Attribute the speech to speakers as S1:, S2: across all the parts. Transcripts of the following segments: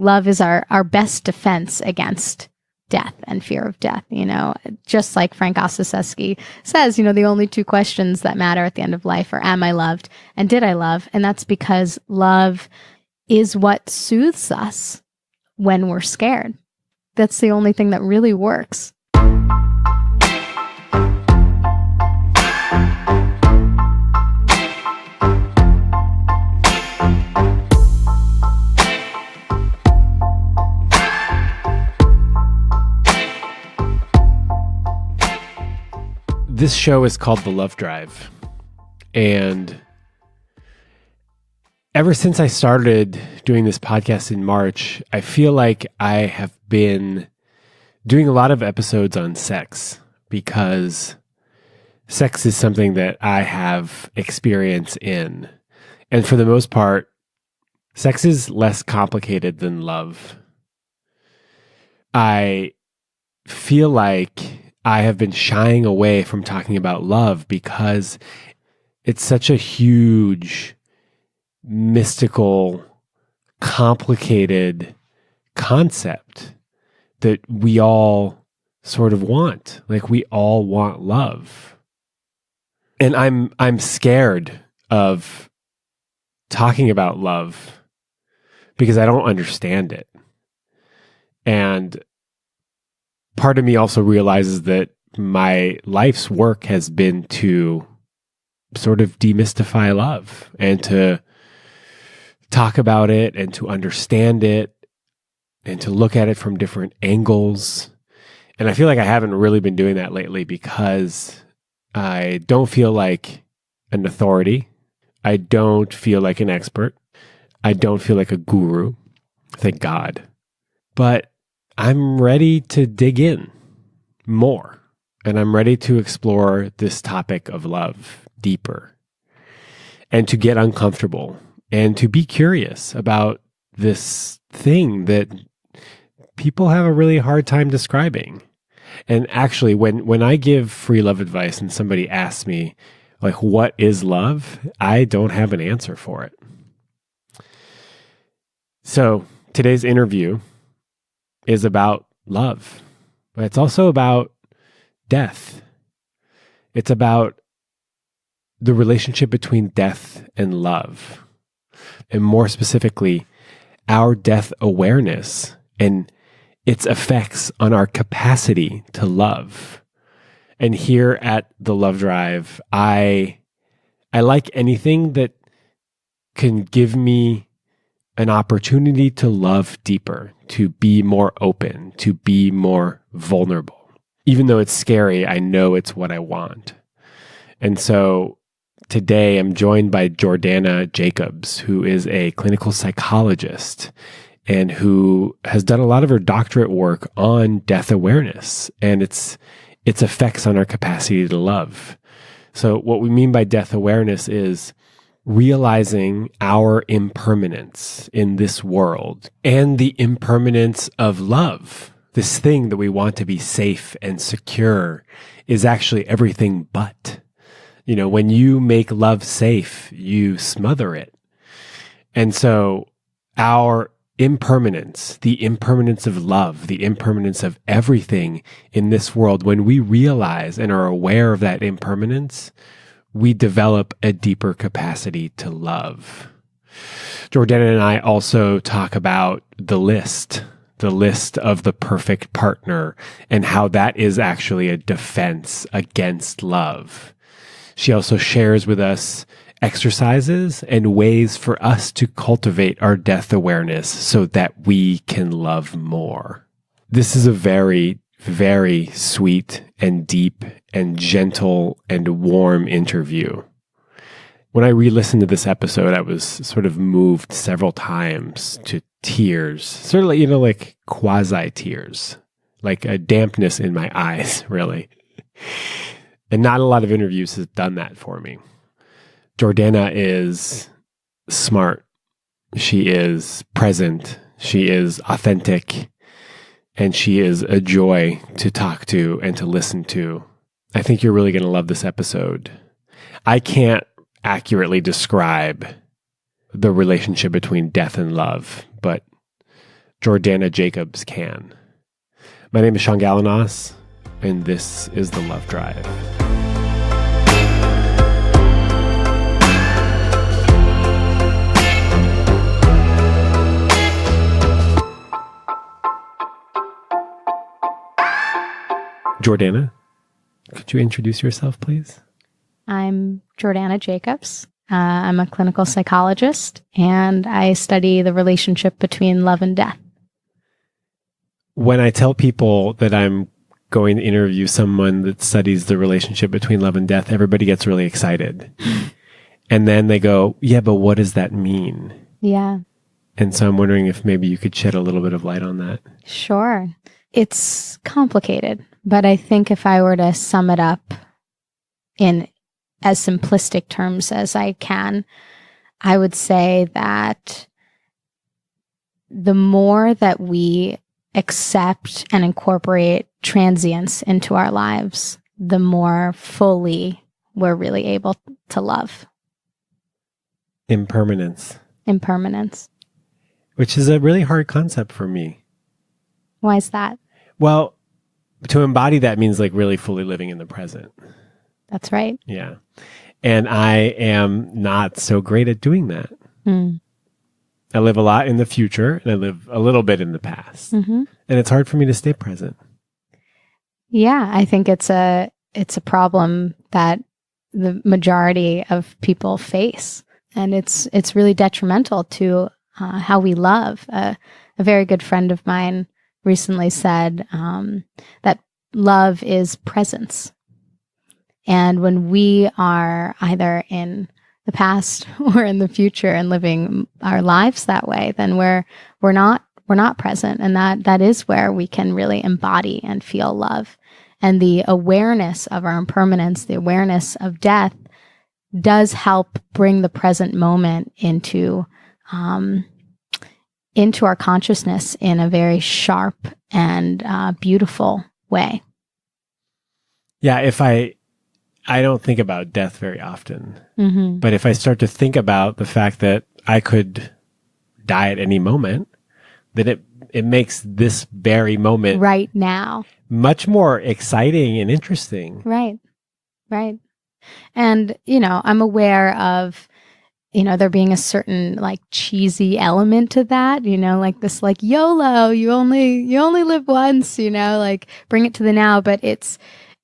S1: love is our best defense against death and fear of death. Just like Frank Ostaseski says, the only two questions that matter at the end of life are, am I loved and did I love? And that's because love is what soothes us when we're scared. That's the only thing that really works.
S2: This show is called The Love Drive, and ever since I started doing this podcast in March, I feel like I have been doing a lot of episodes on sex, because sex is something that I have experience in. And for the most part, sex is less complicated than love. I feel like I have been shying away from talking about love because it's such a huge, mystical, complicated concept that we all sort of want. Like, we all want love. And I'm scared of talking about love because I don't understand it. And part of me also realizes that my life's work has been to sort of demystify love and to talk about it and to understand it and to look at it from different angles. And I feel like I haven't really been doing that lately because I don't feel like an authority. I don't feel like an expert. I don't feel like a guru. Thank God. But I'm ready to dig in more, and I'm ready to explore this topic of love deeper and to get uncomfortable and to be curious about this thing that people have a really hard time describing. And actually, when I give free love advice and somebody asks me, like, what is love? I don't have an answer for it. So today's interview is about love, but it's also about death. It's about the relationship between death and love, and more specifically, our death awareness and its effects on our capacity to love. And here at the Love Drive, I like anything that can give me an opportunity to love deeper, to be more open, to be more vulnerable. Even though it's scary, I know it's what I want. And so today I'm joined by Jordana Jacobs, who is a clinical psychologist and who has done a lot of her doctorate work on death awareness and its effects on our capacity to love. So what we mean by death awareness is realizing our impermanence in this world and the impermanence of love. This thing that we want to be safe and secure is actually everything but. When you make love safe, you smother it. And so our impermanence, the impermanence of love, the impermanence of everything in this world, when we realize and are aware of that impermanence, we develop a deeper capacity to love. Jordana and I also talk about the list of the perfect partner and how that is actually a defense against love. She also shares with us exercises and ways for us to cultivate our death awareness so that we can love more. This is a very, very sweet and deep and gentle and warm interview. When I re-listened to this episode, I was sort of moved several times to tears, sort of like, like quasi-tears, like a dampness in my eyes, really. And not a lot of interviews have done that for me. Jordana is smart. She is present. She is authentic. And she is a joy to talk to and to listen to. I think you're really going to love this episode. I can't accurately describe the relationship between death and love, but Jordana Jacobs can. My name is Sean Galanos, and this is The Love Drive. Jordana, could you introduce yourself, please?
S1: I'm Jordana Jacobs. I'm a clinical psychologist, and I study the relationship between love and death.
S2: When I tell people that I'm going to interview someone that studies the relationship between love and death, everybody gets really excited. And then they go, yeah, but what does that mean?
S1: Yeah.
S2: And so I'm wondering if maybe you could shed a little bit of light on that.
S1: Sure. It's complicated, but I think if I were to sum it up in as simplistic terms as I can, I would say that the more that we accept and incorporate transience into our lives, the more fully we're really able to love.
S2: Impermanence.
S1: Impermanence.
S2: Which is a really hard concept for me.
S1: Why is that?
S2: Well, to embody that means like really fully living in the present.
S1: That's right.
S2: Yeah. And I am not so great at doing that.
S1: Mm.
S2: I live a lot in the future and I live a little bit in the past.
S1: Mm-hmm.
S2: And it's hard for me to stay present.
S1: Yeah, I think it's a problem that the majority of people face. And it's really detrimental to how we love. A very good friend of mine recently said that love is presence. And when we are either in the past or in the future and living our lives that way, then we're not present. And that is where we can really embody and feel love. And the awareness of our impermanence, the awareness of death, does help bring the present moment into our consciousness in a very sharp and beautiful way.
S2: Yeah, if I don't think about death very often,
S1: Mm-hmm.
S2: but if I start to think about the fact that I could die at any moment, then it makes this very moment
S1: Right now.
S2: much more exciting and interesting.
S1: Right. And, I'm aware of, there being a certain like cheesy element to that, like this, like YOLO, you only live once, like bring it to the now. But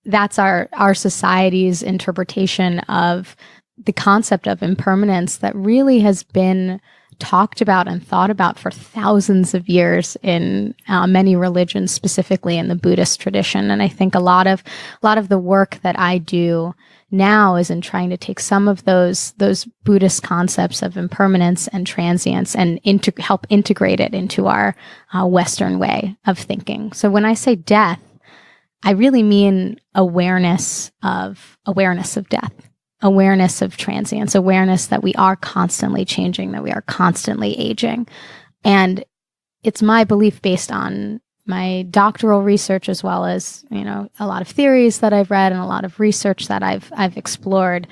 S1: that's our society's interpretation of the concept of impermanence that really has been talked about and thought about for thousands of years in many religions, specifically in the Buddhist tradition. And I think a lot of the work that I do now is in trying to take some of those Buddhist concepts of impermanence and transience and help integrate it into our Western way of thinking. So when I say death, I really mean awareness of death, awareness of transience, awareness that we are constantly changing, that we are constantly aging. And it's my belief, based on my doctoral research, as well as, a lot of theories that I've read and a lot of research that I've explored.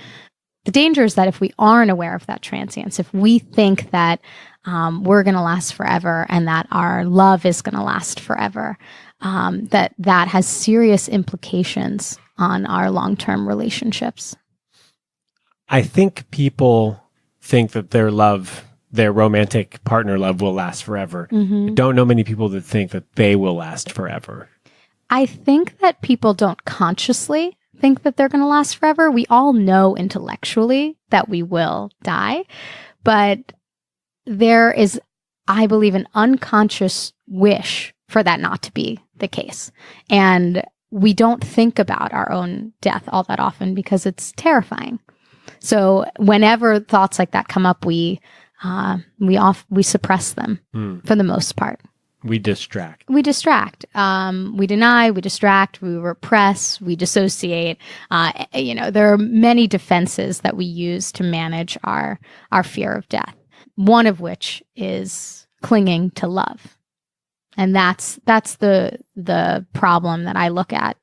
S1: The danger is that if we aren't aware of that transience, if we think that we're going to last forever and that our love is going to last forever, that has serious implications on our long-term relationships.
S2: I think people think that their romantic partner love will last forever.
S1: Mm-hmm.
S2: I don't know many people that think that they will last forever.
S1: I think that people don't consciously think that they're going to last forever. We all know intellectually that we will die, but there is, I believe, an unconscious wish for that not to be the case. And we don't think about our own death all that often because it's terrifying. So whenever thoughts like that come up, we suppress them for the most part.
S2: We distract.
S1: We deny, we distract, we repress, we dissociate. There are many defenses that we use to manage our fear of death. One of which is clinging to love. And that's the problem that I look at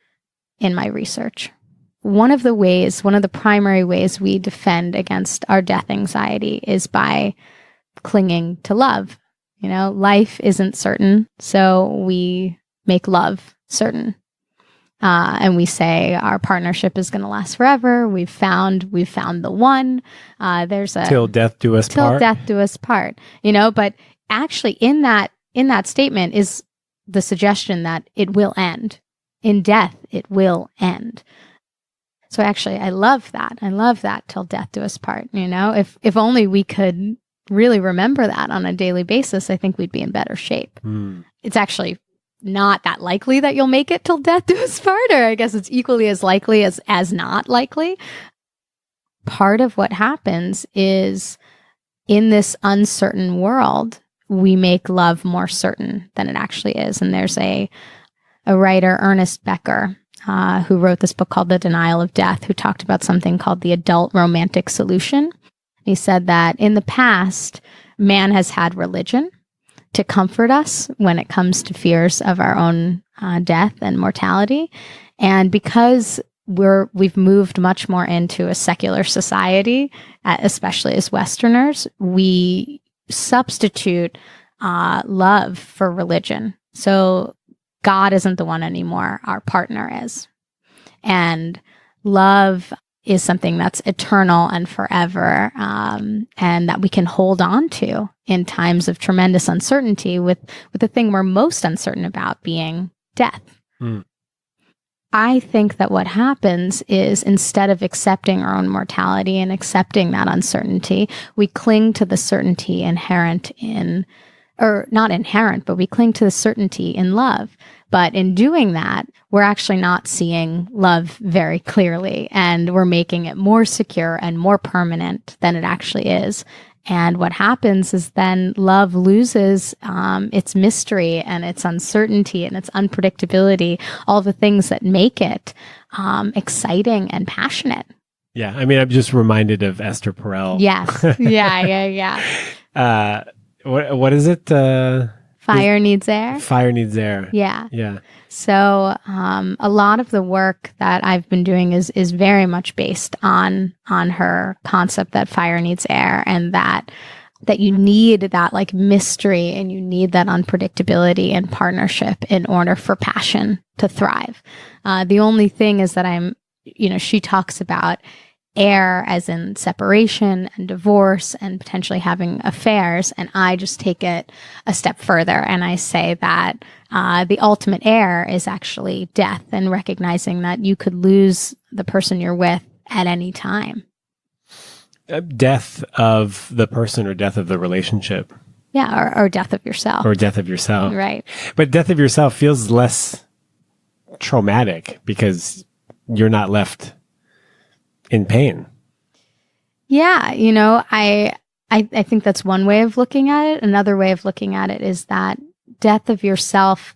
S1: in my research. One of the primary ways we defend against our death anxiety is by clinging to love. Life isn't certain, so we make love certain. And we say our partnership is going to last forever. We've found the one. There's a
S2: till death do us part.
S1: Till death do us part. But actually, in that statement is the suggestion that it will end. In death, it will end. So actually, I love that. I love that till death do us part. If only we could really remember that on a daily basis, I think we'd be in better shape. It's actually not that likely that you'll make it till death do us part, or I guess it's equally as likely as not likely. Part of what happens is in this uncertain world, we make love more certain than it actually is. And there's a writer, Ernest Becker, who wrote this book called The Denial of Death, who talked about something called the adult romantic solution. He said that in the past, man has had religion to comfort us when it comes to fears of our own death and mortality. And because we've moved much more into a secular society, especially as Westerners, we substitute love for religion. So God isn't the one anymore. Our partner is. And love is something that's eternal and forever, and that we can hold on to in times of tremendous uncertainty, with the thing we're most uncertain about being death. I think that what happens is, instead of accepting our own mortality and accepting that uncertainty, we cling to the certainty inherent in, or not inherent, but we cling to the certainty in love. But in doing that, we're actually not seeing love very clearly, and we're making it more secure and more permanent than it actually is. And what happens is then love loses its mystery and its uncertainty and its unpredictability, all the things that make it exciting and passionate.
S2: Yeah. I mean, I'm just reminded of Esther Perel.
S1: Yes. Yeah.
S2: What is it?
S1: Fire needs air.
S2: Fire needs air.
S1: Yeah.
S2: Yeah.
S1: So a lot of the work that I've been doing is very much based on her concept that fire needs air, and that you need that like mystery, and you need that unpredictability and partnership in order for passion to thrive. The only thing is that she talks about air as in separation and divorce and potentially having affairs. And I just take it a step further, and I say that the ultimate air is actually death, and recognizing that you could lose the person you're with at any time.
S2: Death of the person or death of the relationship.
S1: Yeah, or death of yourself.
S2: Or death of yourself.
S1: Right.
S2: But death of yourself feels less traumatic because you're not left in pain.
S1: Yeah, I think that's one way of looking at it. Another way of looking at it is that death of yourself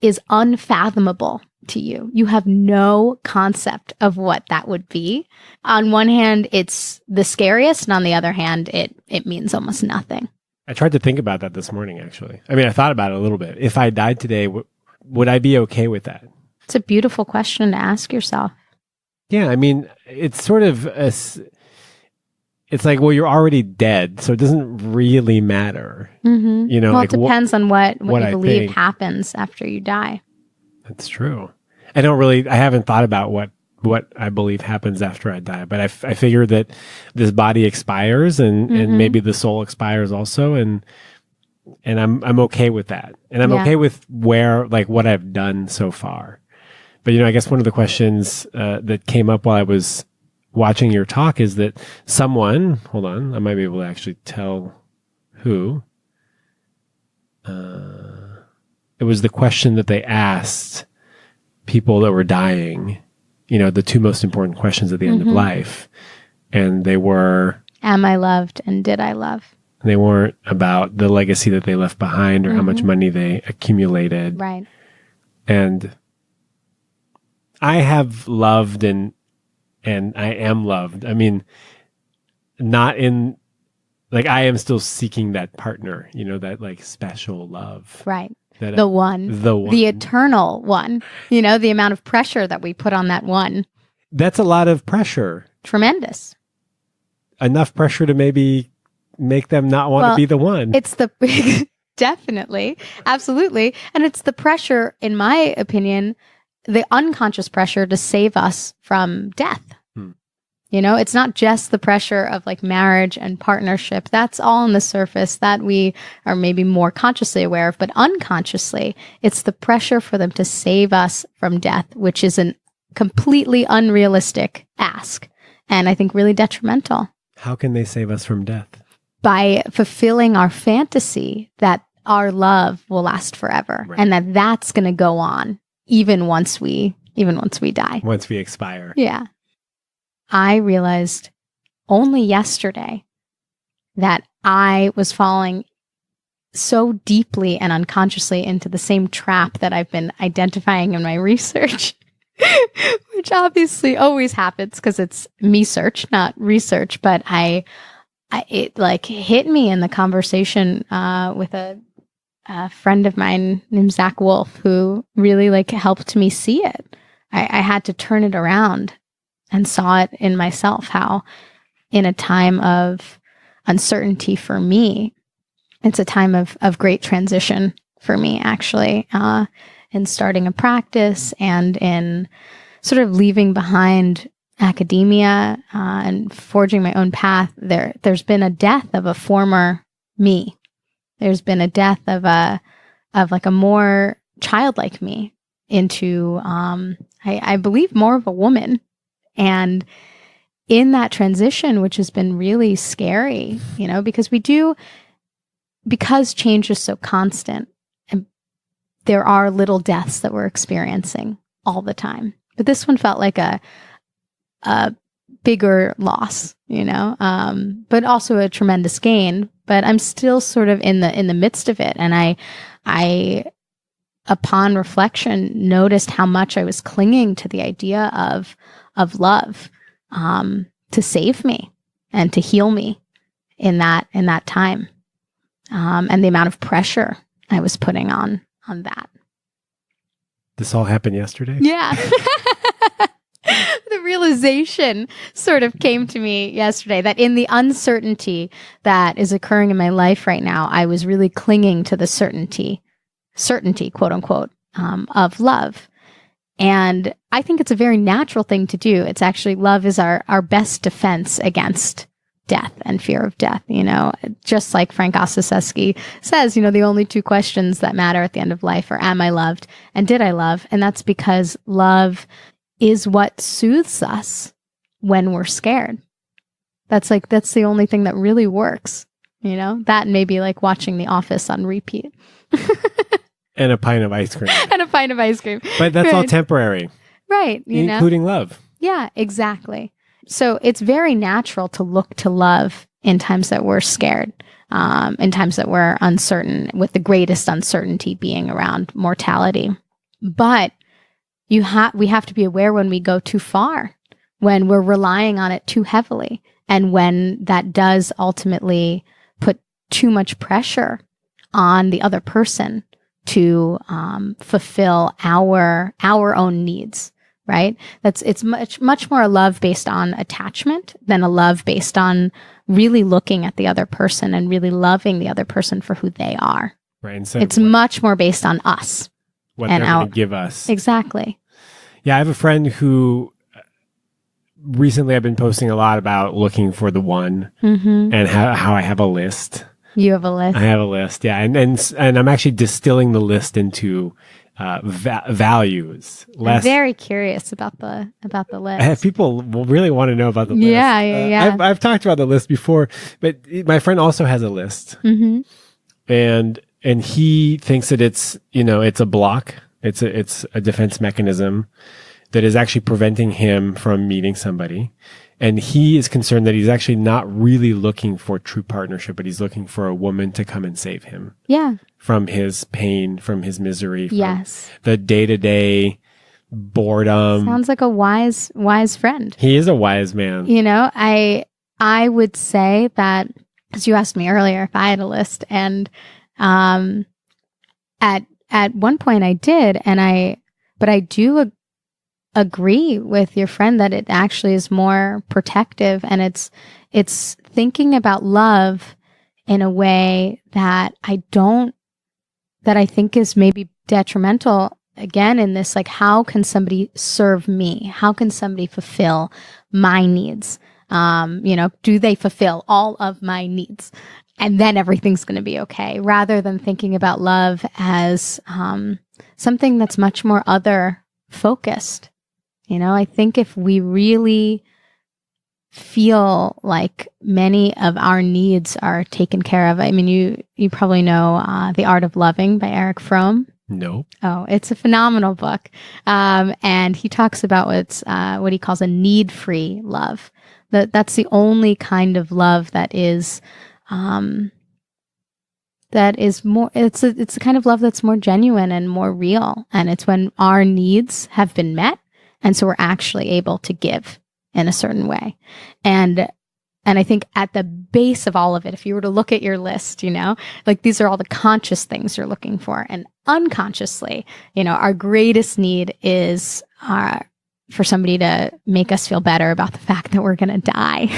S1: is unfathomable to you. You have no concept of what that would be. On one hand, it's the scariest, and on the other hand, it means almost nothing.
S2: I tried to think about that this morning, actually. I mean, I thought about it a little bit. If I died today, would I be okay with that?
S1: It's a beautiful question to ask yourself.
S2: Yeah, I mean, it's sort of it's like, well, you're already dead, so it doesn't really matter.
S1: Mm-hmm. Well,
S2: like
S1: it depends on what you believe
S2: think
S1: happens after you die.
S2: That's true. I haven't thought about what I believe happens after I die, but I figure that this body expires, and maybe the soul expires also, and I'm okay with that, and I'm okay with what I've done so far. But, I guess one of the questions that came up while I was watching your talk is that someone, hold on, I might be able to actually tell who. It was the question that they asked people that were dying, the two most important questions at the end of life. And they were, am I loved and did I love? They weren't about the legacy that they left behind or how much money they accumulated.
S1: Right.
S2: And I have loved and I am loved. I mean, not in, like, I am still seeking that partner, that like special love.
S1: Right. The one. The eternal one. The amount of pressure that we put on that one.
S2: That's a lot of pressure.
S1: Tremendous.
S2: Enough pressure to maybe make them not want to be the one.
S1: It's Definitely. Absolutely. And it's the pressure, in my opinion, the unconscious pressure to save us from death. You know, it's not just the pressure of like marriage and partnership. That's all on the surface that we are maybe more consciously aware of, but unconsciously, it's the pressure for them to save us from death, which is a completely unrealistic ask. And I think really detrimental.
S2: How can they save us from death?
S1: By fulfilling our fantasy that our love will last forever, right, and that that's going to go on even once we die.
S2: Once we expire.
S1: Yeah. I realized only yesterday that I was falling so deeply and unconsciously into the same trap that I've been identifying in my research, which obviously always happens because it's me search, not research. But it like hit me in the conversation with a friend of mine named Zach Wolf, who really like helped me see it. I had to turn it around and saw it in myself, how in a time of uncertainty for me, it's a time of great transition for me, actually, in starting a practice and in sort of leaving behind academia and forging my own path. There's been a death of a former me. There's been a death of like a more childlike me into, I believe, more of a woman. And in that transition, which has been really scary, you know, because change is so constant, and there are little deaths that we're experiencing all the time. But this one felt like a bigger loss, you know, but also a tremendous gain. But I'm still sort of in the midst of it. And I, upon reflection, noticed how much I was clinging to the idea of love, to save me and to heal me in that time, and the amount of pressure I was putting on that.
S2: This all happened yesterday?
S1: Yeah. The realization sort of came to me yesterday that in the uncertainty that is occurring in my life right now, I was really clinging to the certainty, quote unquote, of love. And I think it's a very natural thing to do. It's actually, love is our best defense against death and fear of death. You know, just like Frank Ossieski says, you know, the only two questions that matter at the end of life are, am I loved and did I love? And that's because love is what soothes us when we're scared. That's the only thing that really works, you know, that and maybe like watching The Office on repeat.
S2: And a pint of ice cream.
S1: But
S2: that's all temporary.
S1: Right.
S2: Including love.
S1: Yeah, exactly. So it's very natural to look to love in times that we're scared, in times that we're uncertain, with the greatest uncertainty being around mortality. But we have to be aware when we go too far, when we're relying on it too heavily, and when that does ultimately put too much pressure on the other person to fulfill our own needs, right? It's much more a love based on attachment than a love based on really looking at the other person and really loving the other person for who they are.
S2: Right. And so
S1: it's much more based on us.
S2: What they're going to give us.
S1: Exactly.
S2: Yeah, I have a friend who recently I've been posting a lot about looking for the one, and how I have a list.
S1: You have a list.
S2: I have a list, yeah, and I'm actually distilling the list into values.
S1: I'm very curious about the list.
S2: People will really want to know about the list.
S1: Yeah.
S2: I've talked about the list before, but my friend also has a list, and he thinks that it's a block. It's a defense mechanism that is actually preventing him from meeting somebody. And he is concerned that he's actually not really looking for true partnership, but he's looking for a woman to come and save him.
S1: Yeah.
S2: From his pain, from his misery, from
S1: yes.
S2: the day-to-day boredom.
S1: Sounds like a wise friend.
S2: He is a wise man.
S1: You know, I would say that, as you asked me earlier, if I had a list, and at one point I did, but I do agree with your friend that it actually is more protective, and it's thinking about love in a way that I don't that I think is maybe detrimental again in this, like, how can somebody serve me? How can somebody fulfill my needs? Do they fulfill all of my needs? And then everything's going to be okay, rather than thinking about love as something that's much more other focused. I think if we really feel like many of our needs are taken care of, I mean, you probably know The Art of Loving by Eric Fromm.
S2: No.
S1: Oh, it's a phenomenal book. And he talks about what he calls a need-free love. That's the only kind of love that is more, it's a kind of love that's more genuine and more real. And it's when our needs have been met. And so we're actually able to give in a certain way. And I think at the base of all of it, if you were to look at your list, like these are all the conscious things you're looking for. And unconsciously, our greatest need is for somebody to make us feel better about the fact that we're going to die.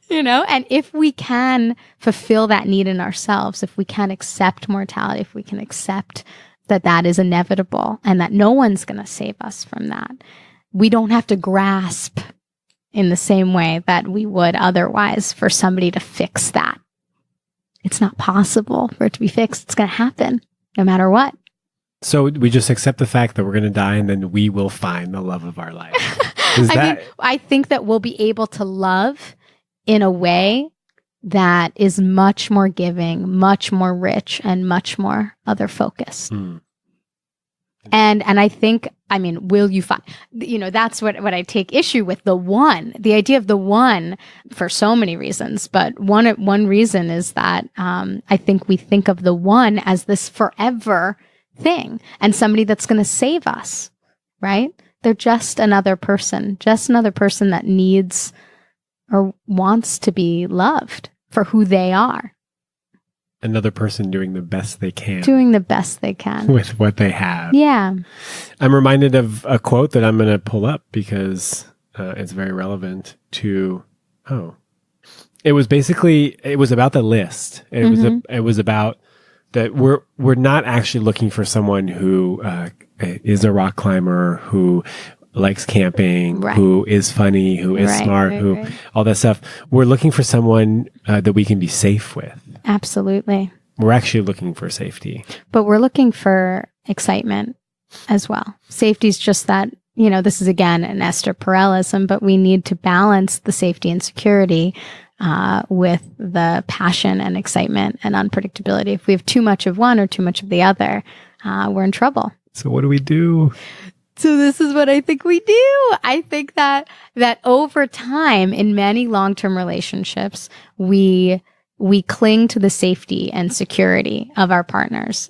S1: And if we can fulfill that need in ourselves, if we can accept mortality, if we can accept that is inevitable and that no one's going to save us from that, we don't have to grasp in the same way that we would otherwise for somebody to fix that. It's not possible for it to be fixed. It's going to happen no matter what.
S2: So we just accept the fact that we're going to die, and then we will find the love of our life.
S1: I think that we'll be able to love in a way that is much more giving, much more rich, and much more other focused. Mm. And I think, will you find, that's what I take issue with, the idea of the one, for so many reasons. But one reason is that I think we think of the one as this forever thing and somebody that's going to save us, right? They're just another person that needs or wants to be loved for who they are.
S2: Another person doing the best they can.
S1: With
S2: what they have.
S1: Yeah.
S2: I'm reminded of a quote that I'm going to pull up because it's very relevant to, it was about the list. It was about that we're not actually looking for someone who is a rock climber, who likes camping, right, who is funny, who is smart, all that stuff. We're looking for someone that we can be safe with.
S1: Absolutely.
S2: We're actually looking for safety.
S1: But we're looking for excitement as well. Safety is just that, this is again an Esther Perelism, but we need to balance the safety and security with the passion and excitement and unpredictability. If we have too much of one or too much of the other, we're in trouble.
S2: So what do we do?
S1: So this is what I think we do. I think that over time in many long-term relationships, we cling to the safety and security of our partners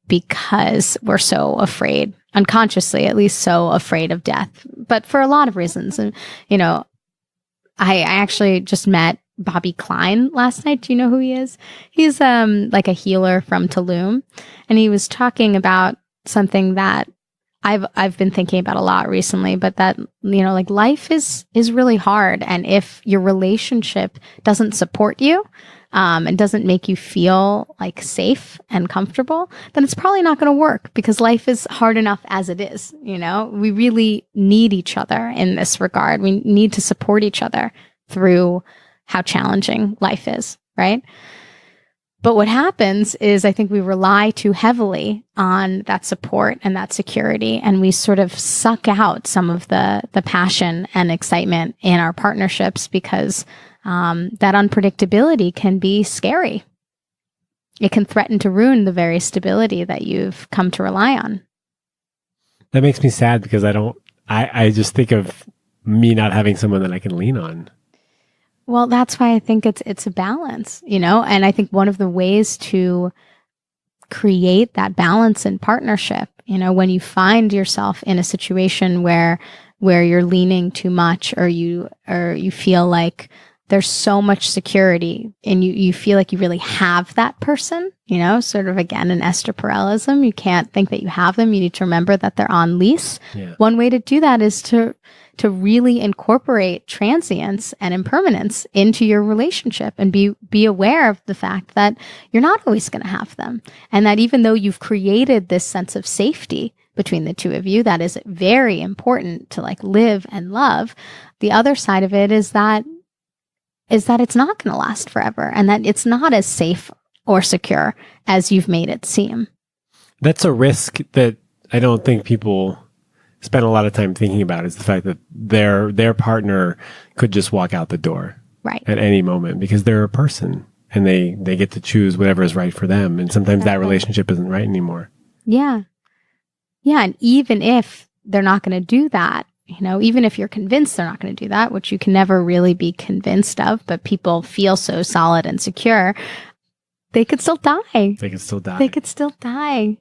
S1: because we're so afraid, unconsciously at least, so afraid of death. But for a lot of reasons. And, I actually just met Bobby Klein last night. Do you know who he is? He's like a healer from Tulum. And he was talking about something that I've been thinking about a lot recently, but that, like life is really hard. And if your relationship doesn't support you, and doesn't make you feel like safe and comfortable, then it's probably not going to work because life is hard enough as it is. We really need each other in this regard. We need to support each other through how challenging life is, right? But what happens is I think we rely too heavily on that support and that security, and we sort of suck out some of the passion and excitement in our partnerships because that unpredictability can be scary. It can threaten to ruin the very stability that you've come to rely on.
S2: That makes me sad because I just think of me not having someone that I can lean on.
S1: Well, that's why I think it's a balance, and I think one of the ways to create that balance in partnership, when you find yourself in a situation where you're leaning too much or you feel like there's so much security and you feel like you really have that person, sort of again, an Esther Perelism. You can't think that you have them. You need to remember that they're on lease.
S2: Yeah.
S1: One way to do that is to really incorporate transience and impermanence into your relationship and be aware of the fact that you're not always going to have them. And that even though you've created this sense of safety between the two of you, that is very important to like live and love. The other side of it is that it's not going to last forever and that it's not as safe or secure as you've made it seem.
S2: That's a risk that I don't think people spend a lot of time thinking about, is the fact that their partner could just walk out the door
S1: right
S2: at any moment because they're a person and they get to choose whatever is right for them. And sometimes that relationship isn't right anymore.
S1: Yeah. Yeah. And even if they're not going to do that, even if you're convinced they're not going to do that, which you can never really be convinced of, but people feel so solid and secure, they could still die.
S2: They could still die.
S1: They could still die.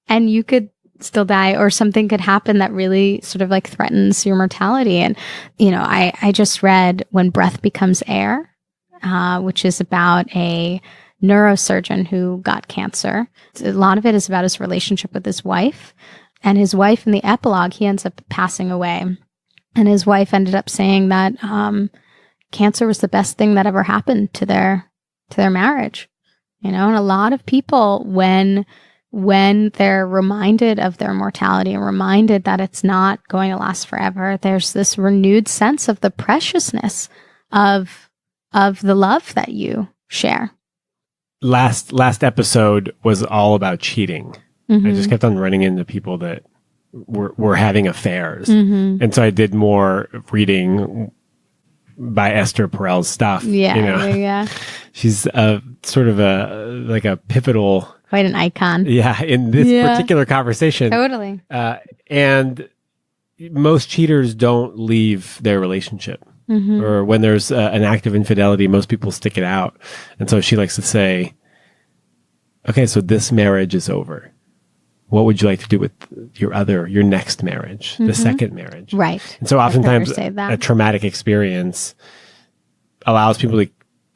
S1: And you could still die, or something could happen that really sort of like threatens your mortality. And, I just read When Breath Becomes Air, which is about a neurosurgeon who got cancer. A lot of it is about his relationship with his wife. And his wife, in the epilogue, he ends up passing away. And his wife ended up saying that cancer was the best thing that ever happened to their marriage. And a lot of people, when they're reminded of their mortality and reminded that it's not going to last forever, there's this renewed sense of the preciousness of the love that you share.
S2: Last episode was all about cheating.
S1: Mm-hmm.
S2: I just kept on running into people that were having affairs.
S1: Mm-hmm.
S2: And so I did more reading by Esther Perel's stuff.
S1: Yeah.
S2: She's sort of a pivotal,
S1: quite an icon.
S2: Yeah, in this particular conversation.
S1: Totally.
S2: And most cheaters don't leave their relationship.
S1: Mm-hmm.
S2: Or when there's an act of infidelity, most people stick it out. And so she likes to say, okay, so this marriage is over. What would you like to do with your next marriage, the second marriage?
S1: Right.
S2: And so oftentimes a traumatic experience allows people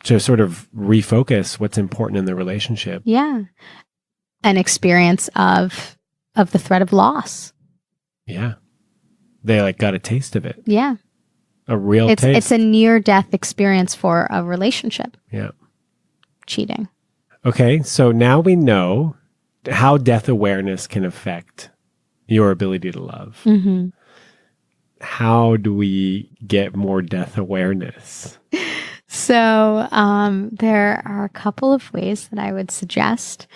S2: to sort of refocus what's important in the relationship.
S1: Yeah. An experience of the threat of loss.
S2: Yeah. They got a taste of it.
S1: Yeah.
S2: A real taste.
S1: It's a near-death experience for a relationship.
S2: Yeah.
S1: Cheating.
S2: Okay, so now we know how death awareness can affect your ability to love.
S1: Mm-hmm.
S2: How do we get more death awareness?
S1: So there are a couple of ways that I would suggest.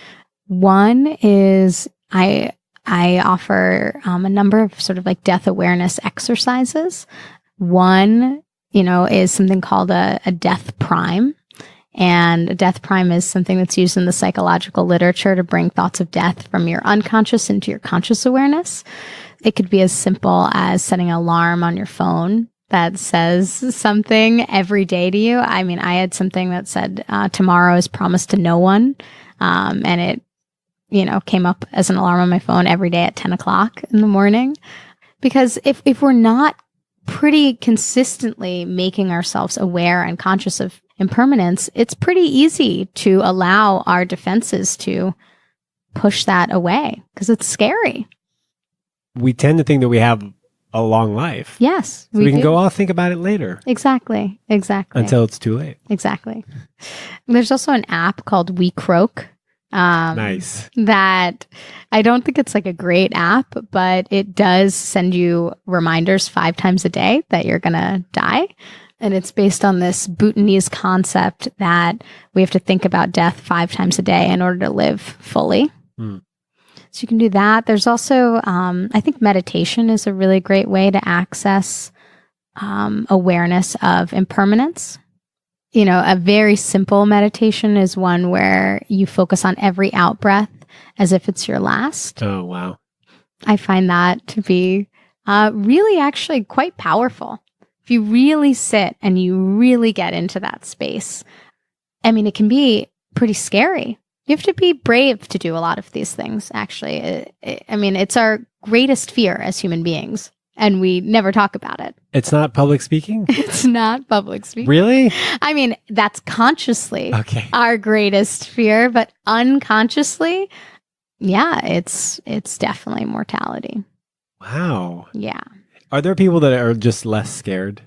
S1: One is I offer a number of sort of like death awareness exercises. One, is something called a death prime. And a death prime is something that's used in the psychological literature to bring thoughts of death from your unconscious into your conscious awareness. It could be as simple as setting an alarm on your phone that says something every day to you. I mean, I had something that said, tomorrow is promised to no one. And it, came up as an alarm on my phone every day at 10 o'clock in the morning. Because if we're not pretty consistently making ourselves aware and conscious of impermanence, it's pretty easy to allow our defenses to push that away because it's scary.
S2: We tend to think that we have a long life.
S1: Yes.
S2: So we can go, I'll think about it later.
S1: Exactly.
S2: Until it's too late.
S1: Exactly. There's also an app called We Croak.
S2: Nice.
S1: That I don't think it's like a great app, but it does send you reminders 5 times a day that you're going to die. And it's based on this Bhutanese concept that we have to think about death 5 times a day in order to live fully. Mm. So you can do that. There's also, I think meditation is a really great way to access awareness of impermanence. A very simple meditation is one where you focus on every out breath as if it's your last.
S2: Oh, wow.
S1: I find that to be really actually quite powerful. If you really sit and you really get into that space, I mean, it can be pretty scary. You have to be brave to do a lot of these things, actually. It's our greatest fear as human beings and we never talk about it.
S2: It's not public speaking?
S1: It's not public speaking.
S2: Really?
S1: I mean, that's consciously
S2: Okay.
S1: our greatest fear, but unconsciously, yeah, it's definitely mortality.
S2: Wow.
S1: Yeah.
S2: Are there people that are just less scared?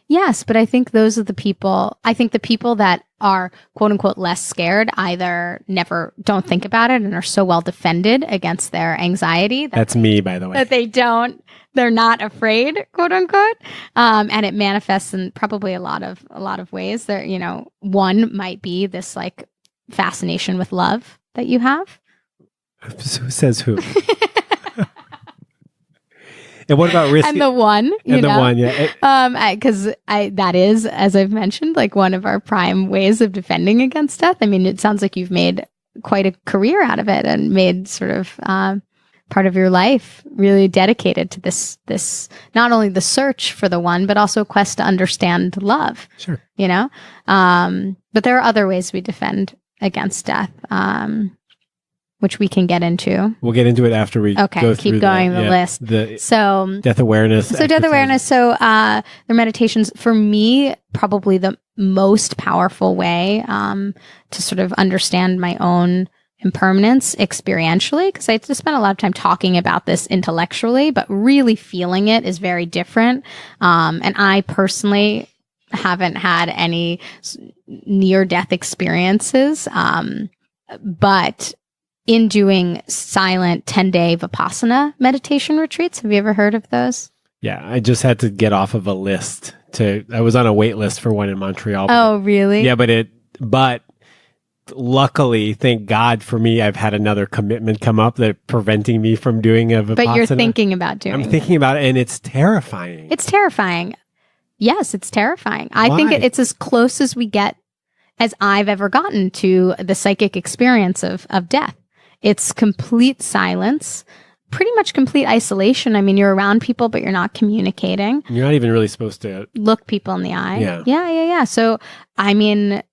S1: Yes, but I think those are the people that are quote unquote less scared either never don't think about it and are so well defended against their anxiety
S2: That's me, by the way.
S1: that they're not afraid, quote unquote. And it manifests in probably a lot of ways. There, one might be this like fascination with love that you have.
S2: Who says who? And what about risk?
S1: And the one,
S2: yeah.
S1: Because that is, as I've mentioned, like one of our prime ways of defending against death. I mean, it sounds like you've made quite a career out of it and made sort of part of your life really dedicated to this not only the search for the one, but also a quest to understand love.
S2: Sure.
S1: But there are other ways we defend against death. Which we can get into.
S2: We'll get into it after we go through
S1: keep going the list. So
S2: death awareness.
S1: So death awareness. So their meditations, for me, probably the most powerful way to sort of understand my own impermanence experientially, because I just spent a lot of time talking about this intellectually, but really feeling it is very different. And I personally haven't had any near-death experiences, but in doing silent 10-day Vipassana meditation retreats. Have you ever heard of those?
S2: Yeah, I just had to get off of a list I was on a wait list for one in Montreal.
S1: Oh, really?
S2: Yeah, but luckily, thank God for me, I've had another commitment come up that preventing me from doing a Vipassana.
S1: But you're thinking about doing it.
S2: I'm thinking about it, and it's terrifying.
S1: It's terrifying. Yes, it's terrifying.
S2: Why?
S1: I think it's as close as we get, as I've ever gotten to the psychic experience of death. It's complete silence, pretty much complete isolation. I mean, you're around people, but you're not communicating.
S2: You're not even really supposed to
S1: look people in the eye.
S2: Yeah.
S1: So, I mean,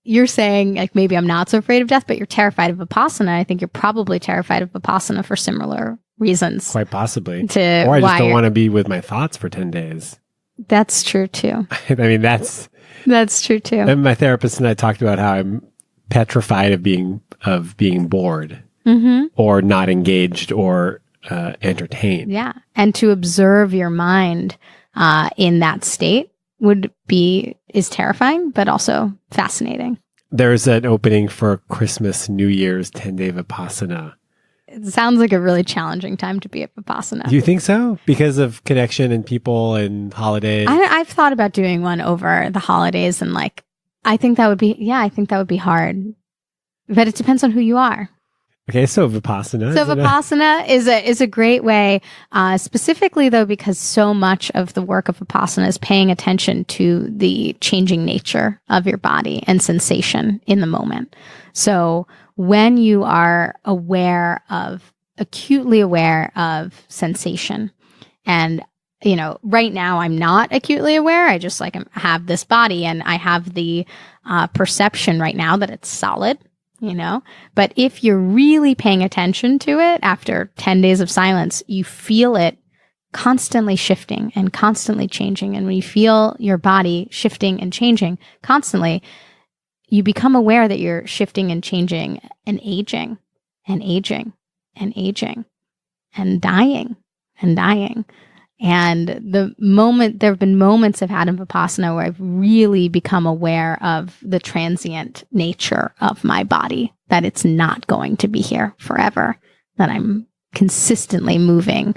S1: you're saying like maybe I'm not so afraid of death, but you're terrified of Vipassana. I think you're probably terrified of Vipassana for similar reasons.
S2: Quite possibly.
S1: Or
S2: I just don't want to be with my thoughts for 10 days.
S1: That's true too.
S2: I mean, that's
S1: true too.
S2: And my therapist and I talked about how I'm petrified of being bored or not engaged or entertained.
S1: Yeah. And to observe your mind in that state is terrifying, but also fascinating.
S2: There's an opening for Christmas, New Year's 10-day Vipassana.
S1: It sounds like a really challenging time to be at Vipassana.
S2: Do you think so? Because of connection and people and holidays?
S1: I've thought about doing one over the holidays, and I think that would be hard. But it depends on who you are.
S2: Okay, so Vipassana.
S1: So Vipassana is a great way, specifically though, because so much of the work of Vipassana is paying attention to the changing nature of your body and sensation in the moment. So when you are acutely aware of sensation, and right now I'm not acutely aware. I just have this body, and I have the perception right now that it's solid. But if you're really paying attention to it after 10 days of silence, you feel it constantly shifting and constantly changing. And when you feel your body shifting and changing constantly, you become aware that you're shifting and changing and aging and aging and aging and dying and dying. And there have been moments I've had in Vipassana where I've really become aware of the transient nature of my body, that it's not going to be here forever, that I'm consistently moving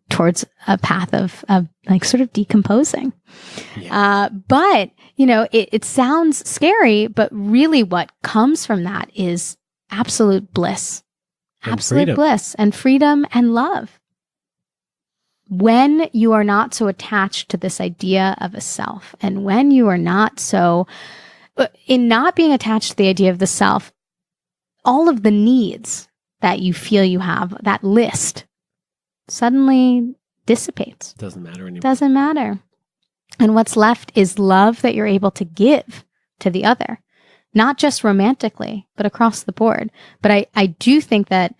S1: towards a path of sort of decomposing. Yeah. But, it sounds scary, but really what comes from that is absolute bliss, absolute bliss and freedom and love. When you are not so attached to this idea of a self, and when you are not so, in not being attached to the idea of the self, all of the needs that you feel you have, that list, suddenly dissipates.
S2: Doesn't matter anymore.
S1: Doesn't matter. And what's left is love that you're able to give to the other, not just romantically, but across the board. But I do think that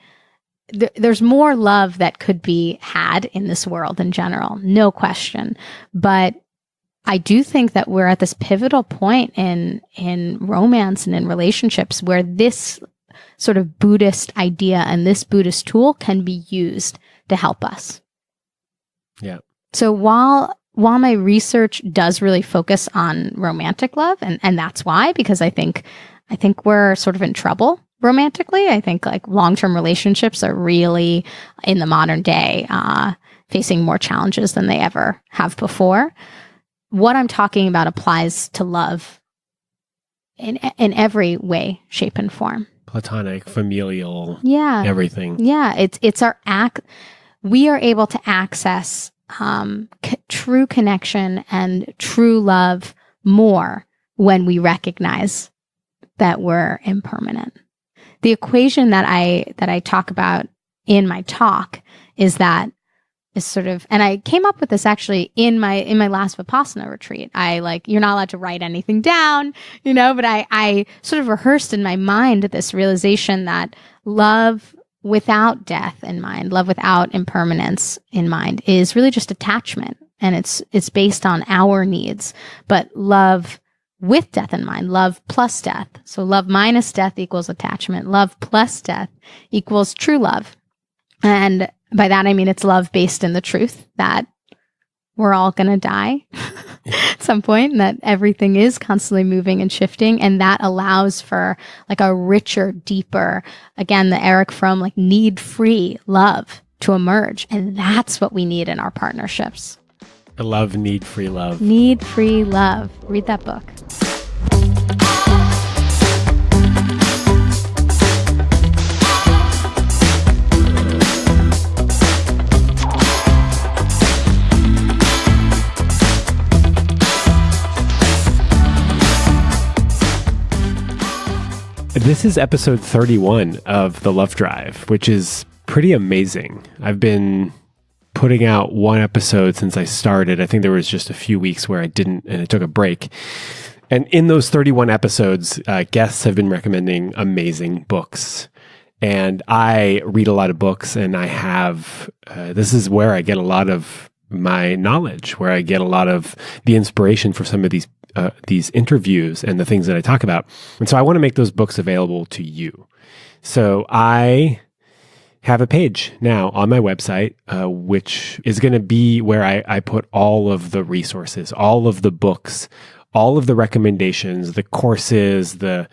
S1: there's more love that could be had in this world in general, no question. But I do think that we're at this pivotal point in romance and in relationships where this sort of Buddhist idea and this Buddhist tool can be used to help us.
S2: Yeah.
S1: So while my research does really focus on romantic love, and that's why, because I think we're sort of in trouble romantically. I think like long-term relationships are really in the modern day facing more challenges than they ever have before. What I'm talking about applies to love in every way, shape, and form.
S2: Platonic, familial,
S1: yeah,
S2: everything.
S1: Yeah, it's our we are able to access true connection and true love more when we recognize that we're impermanent. The equation that I talk about in my talk is sort of, and I came up with this actually in my last Vipassana retreat. You're not allowed to write anything down, but I sort of rehearsed in my mind this realization that love without death in mind, love without impermanence in mind, is really just attachment, and it's based on our needs. But love with death in mind, love plus death. So love minus death equals attachment. Love plus death equals true love. And by that, I mean it's love based in the truth that we're all going to die at some point, and that everything is constantly moving and shifting. And that allows for like a richer, deeper, again, the Eric Fromm, like need-free love to emerge. And that's what we need in our partnerships.
S2: I love need-free love.
S1: Need-free love. Read that book.
S2: This is episode 31 of The Love Drive, which is pretty amazing. I've been putting out one episode since I started. I think there was just a few weeks where I didn't, and I took a break. And in those 31 episodes, guests have been recommending amazing books. And I read a lot of books, and I have, this is where I get a lot of my knowledge, where I get a lot of the inspiration for some of these interviews and the things that I talk about. And so I want to make those books available to you. So I have a page now on my website, which is going to be where I put all of the resources, all of the books, all of the recommendations, the courses, the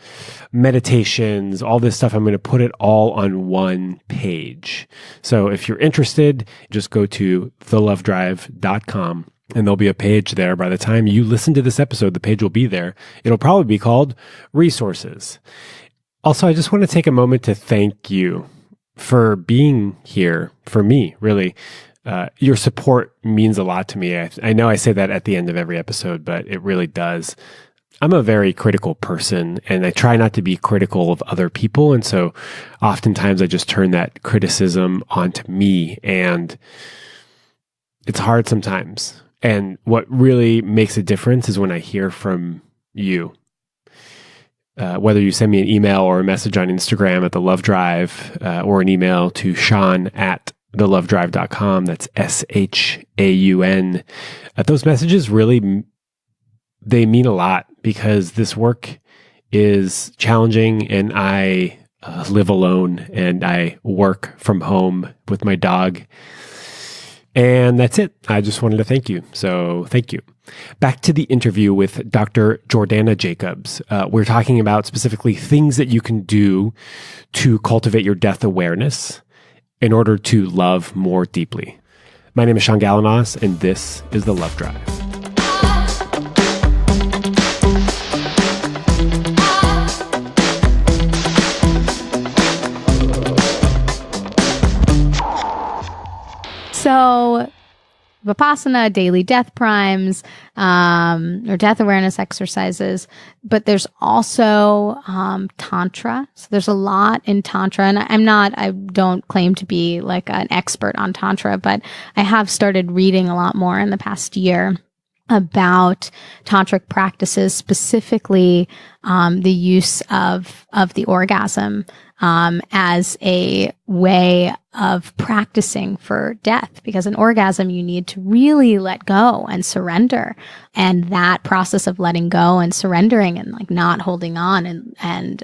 S2: meditations, all this stuff. I'm going to put it all on one page. So if you're interested, just go to thelovedrive.com. And there'll be a page there. By the time you listen to this episode, the page will be there. It'll probably be called Resources. Also, I just want to take a moment to thank you for being here for me, really. Your support means a lot to me. I know I say that at the end of every episode, but it really does. I'm a very critical person, and I try not to be critical of other people. And so oftentimes I just turn that criticism onto me, and it's hard sometimes. And what really makes a difference is when I hear from you. Whether you send me an email or a message on Instagram at The Love Drive, or an email to Sean@thelovedrive.com. That's SHAUN. Those messages really, they mean a lot, because this work is challenging, and I live alone, and I work from home with my dog. And that's it. I just wanted to thank you. So thank you. Back to the interview with Dr. Jordana Jacobs. We're talking about specifically things that you can do to cultivate your death awareness in order to love more deeply. My name is Sean Galanos, and this is The Love Drive.
S1: So Vipassana, daily death primes, or death awareness exercises, but there's also Tantra. So there's a lot in Tantra, and I don't claim to be like an expert on Tantra, but I have started reading a lot more in the past year about tantric practices, specifically the use of the orgasm as a way of practicing for death. Because an orgasm, you need to really let go and surrender. And that process of letting go and surrendering and like not holding on and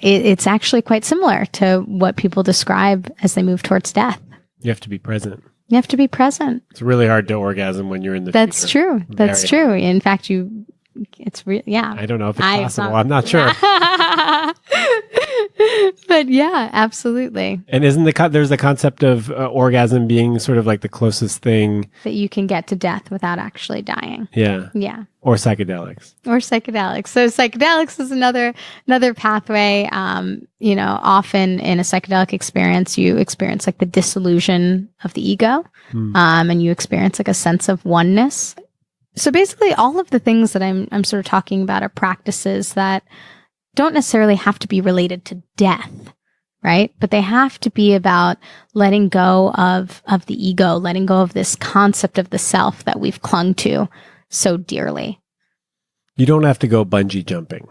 S1: it's actually quite similar to what people describe as they move towards death. You
S2: have to be present.
S1: You have to be present.
S2: It's really hard to orgasm when you're in the
S1: That's
S2: future.
S1: True. That's true. Hard. In fact, it's real. Yeah.
S2: I don't know if it's possible. I'm not sure.
S1: But yeah, absolutely.
S2: And there's the concept of orgasm being sort of like the closest thing
S1: that you can get to death without actually dying.
S2: Yeah.
S1: Yeah.
S2: Or psychedelics.
S1: So psychedelics is another pathway. Often in a psychedelic experience, you experience like the dissolution of the ego, and you experience like a sense of oneness. So basically, all of the things that I'm sort of talking about are practices that don't necessarily have to be related to death, right? But they have to be about letting go of the ego, letting go of this concept of the self that we've clung to so dearly.
S2: You don't have to go bungee jumping.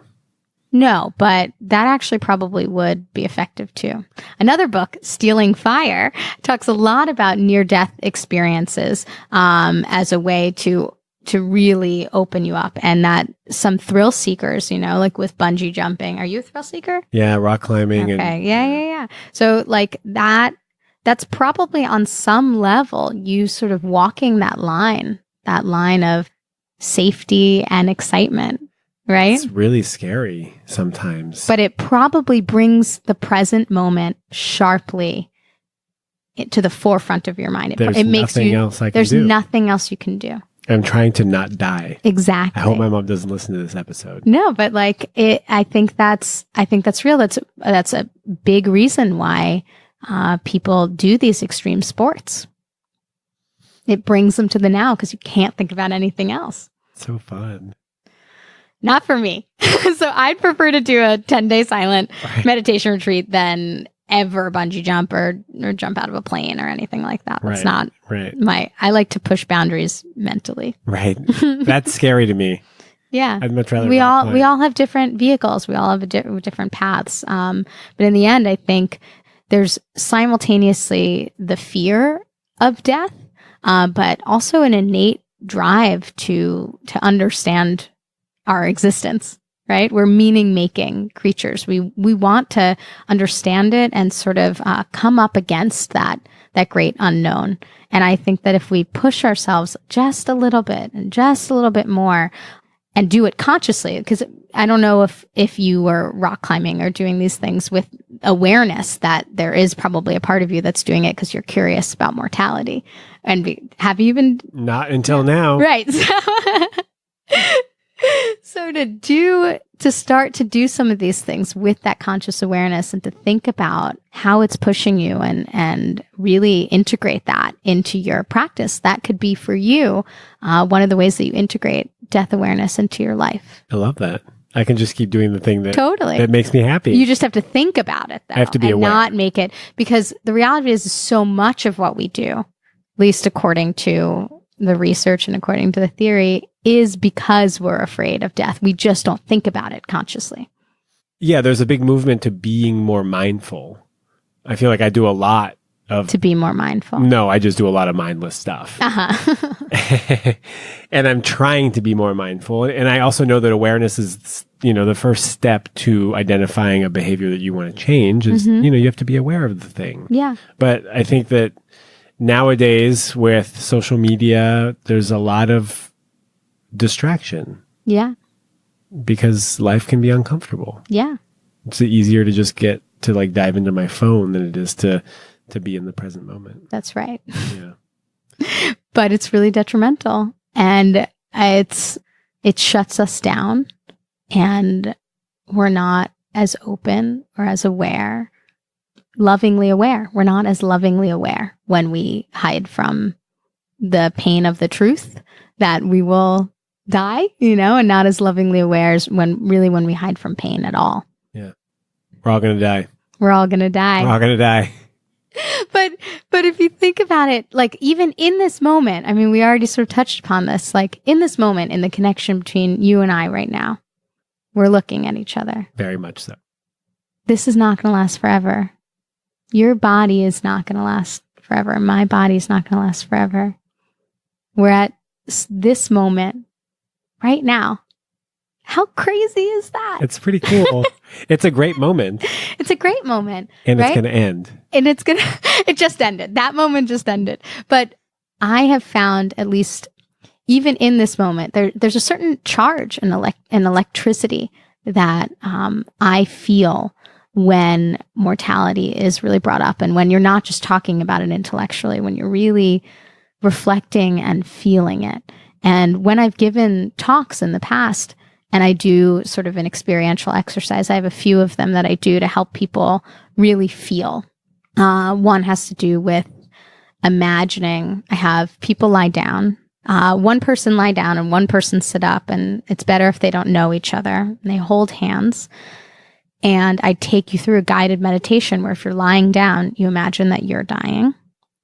S1: No, but that actually probably would be effective too. Another book, Stealing Fire, talks a lot about near-death experiences as a way to really open you up, and that some thrill seekers, like with bungee jumping. Are you a thrill seeker?
S2: Yeah, rock climbing.
S1: Okay, yeah. So like that's probably on some level you sort of walking that line of safety and excitement, right?
S2: It's really scary sometimes.
S1: But it probably brings the present moment sharply to the forefront of your mind.
S2: There's nothing
S1: else you can do.
S2: I'm trying to not die.
S1: Exactly.
S2: I hope my mom doesn't listen to this episode.
S1: No, but I think that's real. That's a big reason why people do these extreme sports. It brings them to the now because you can't think about anything else.
S2: So fun.
S1: Not for me. So I'd prefer to do a 10-day silent meditation retreat than ever bungee jump or jump out of a plane or anything like that. That's not I like to push boundaries mentally.
S2: Right. That's scary to me.
S1: Yeah.
S2: I'd much rather
S1: we all have different vehicles. We all have different paths. But in the end, I think there's simultaneously the fear of death, but also an innate drive to understand our existence. Right? We're meaning-making creatures. We want to understand it and sort of come up against that great unknown. And I think that if we push ourselves just a little bit and just a little bit more and do it consciously, because I don't know if you were rock climbing or doing these things with awareness that there is probably a part of you that's doing it because you're curious about mortality. And have you been?
S2: Not until now.
S1: Right. So to start to do some of these things with that conscious awareness and to think about how it's pushing you and really integrate that into your practice, that could be for you one of the ways that you integrate death awareness into your life.
S2: I love that. I can just keep doing the thing
S1: totally
S2: that makes me happy.
S1: You just have to think about it, though.
S2: I have to be aware.
S1: Not make it, because the reality is so much of what we do, at least according to the research and according to the theory, is because we're afraid of death. We just don't think about it consciously.
S2: Yeah, there's a big movement to being more mindful. I feel like I do a lot of...
S1: To be more mindful.
S2: No, I just do a lot of mindless stuff.
S1: Uh-huh.
S2: And I'm trying to be more mindful. And I also know that awareness is, the first step to identifying a behavior that you want to change is, you have to be aware of the thing.
S1: Yeah.
S2: But I think that nowadays with social media, there's a lot of distraction.
S1: Yeah.
S2: Because life can be uncomfortable.
S1: Yeah.
S2: It's easier to just get to dive into my phone than it is to be in the present moment.
S1: That's right.
S2: Yeah.
S1: But it's really detrimental, and it shuts us down, and we're not as open or as aware, lovingly aware. We're not as lovingly aware when we hide from the pain of the truth that we will die, and not as lovingly aware as when we hide from pain at all.
S2: Yeah. We're all going to die.
S1: We're all going to die.
S2: We're all going to die.
S1: But if you think about it, even in this moment, I mean, we already sort of touched upon this, in this moment, in the connection between you and I right now, we're looking at each other.
S2: Very much so.
S1: this is not going to last forever. Your body is not going to last forever. My body is not going to last forever. We're at this moment right now. How crazy is that?
S2: It's pretty cool. It's a great moment.
S1: It's a great moment.
S2: And
S1: right?
S2: It's going to end.
S1: And it just ended. That moment just ended. But I have found, at least even in this moment, there's a certain charge and electricity that I feel when mortality is really brought up, and when you're not just talking about it intellectually, when you're really reflecting and feeling it. And when I've given talks in the past, and I do sort of an experiential exercise, I have a few of them that I do to help people really feel. One has to do with imagining. I have people lie down. One person lie down and one person sit up, and it's better if they don't know each other. And they hold hands. And I take you through a guided meditation where if you're lying down, you imagine that you're dying.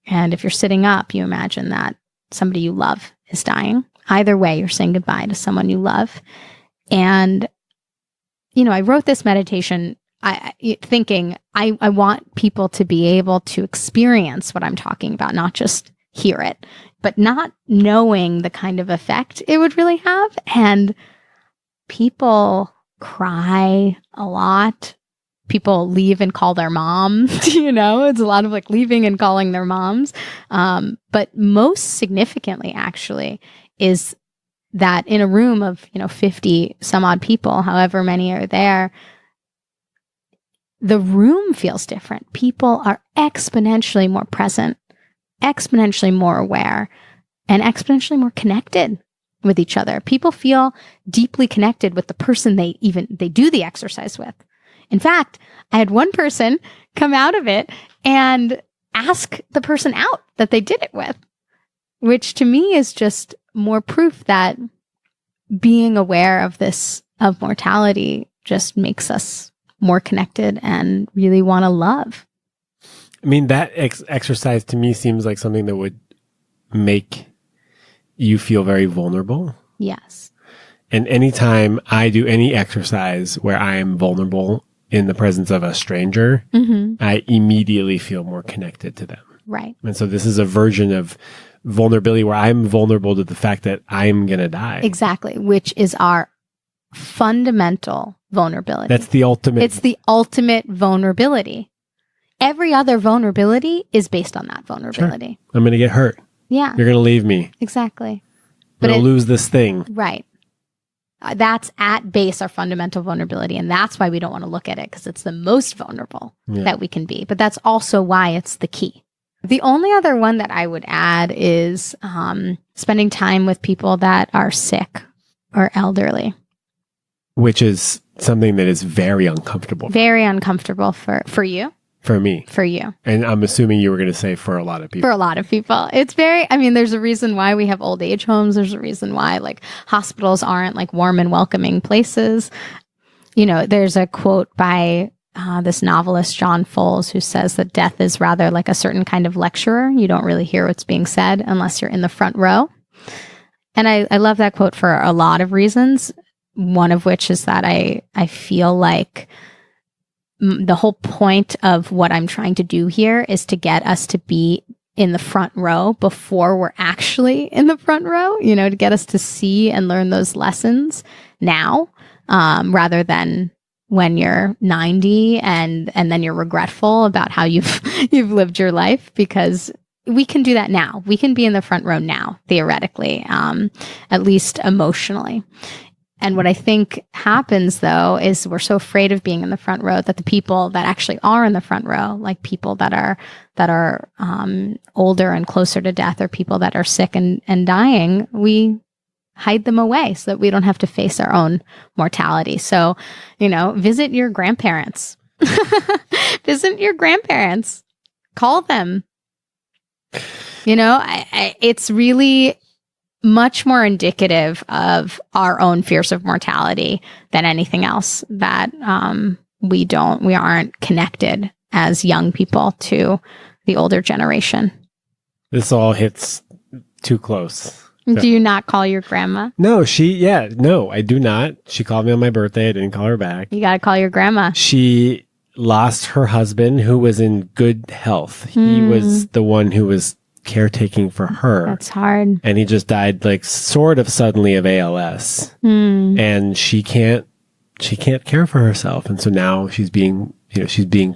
S1: And if you're sitting up, you imagine that somebody you love is dying. Either way, you're saying goodbye to someone you love. And, I wrote this meditation thinking I want people to be able to experience what I'm talking about, not just hear it, but not knowing the kind of effect it would really have. And people cry a lot. People leave and call their mom. It's a lot of like leaving and calling their moms. But most significantly, actually, is that in a room of 50 some odd people, however many are there, the room feels different. People are exponentially more present, exponentially more aware, and exponentially more connected with each other. People feel deeply connected with the person they do the exercise with. In fact, I had one person come out of it and ask the person out that they did it with, which to me is just more proof that being aware of mortality just makes us more connected and really want to love.
S2: I mean, that exercise to me seems like something that would make you feel very vulnerable.
S1: Yes.
S2: And anytime I do any exercise where I am vulnerable in the presence of a stranger, I immediately feel more connected to them.
S1: Right.
S2: And so this is a version of vulnerability where I'm vulnerable to the fact that I'm going to die.
S1: Exactly. Which is our fundamental vulnerability.
S2: That's the ultimate.
S1: It's the ultimate vulnerability. Every other vulnerability is based on that vulnerability.
S2: Sure. I'm going to get hurt.
S1: Yeah.
S2: You're going to leave me.
S1: Exactly.
S2: I'm going to lose this thing.
S1: Right. That's at base our fundamental vulnerability. And that's why we don't want to look at it, because it's the most vulnerable that we can be. But that's also why it's the key. The only other one that I would add is spending time with people that are sick or elderly.
S2: Which is something that is very uncomfortable.
S1: Very uncomfortable for you.
S2: For me.
S1: For you.
S2: And I'm assuming you were going to say for a lot of people.
S1: For a lot of people. It's there's a reason why we have old age homes. There's a reason why hospitals aren't warm and welcoming places. There's a quote by this novelist, John Fowles, who says that death is rather like a certain kind of lecturer. You don't really hear what's being said unless you're in the front row. And I love that quote for a lot of reasons. One of which is that I feel like the whole point of what I'm trying to do here is to get us to be in the front row before we're actually in the front row, to get us to see and learn those lessons now, rather than when you're 90 and then you're regretful about how you've lived your life, because we can do that now. We can be in the front row now, theoretically, at least emotionally. And what I think happens, though, is we're so afraid of being in the front row that the people that actually are in the front row, like people that are older and closer to death, or people that are sick and dying, we hide them away so that we don't have to face our own mortality. So, visit your grandparents. Visit your grandparents. Call them. It's really much more indicative of our own fears of mortality than anything else, that we aren't connected as young people to the older generation.
S2: This all hits too close.
S1: Do you not call your grandma?
S2: No, I do not. She called me on my birthday. I didn't call her back.
S1: You got to call your grandma.
S2: She lost her husband, who was in good health. He was the one who was caretaking for her.
S1: That's hard.
S2: And he just died like sort of suddenly of ALS. And she can't care for herself. And so now she's being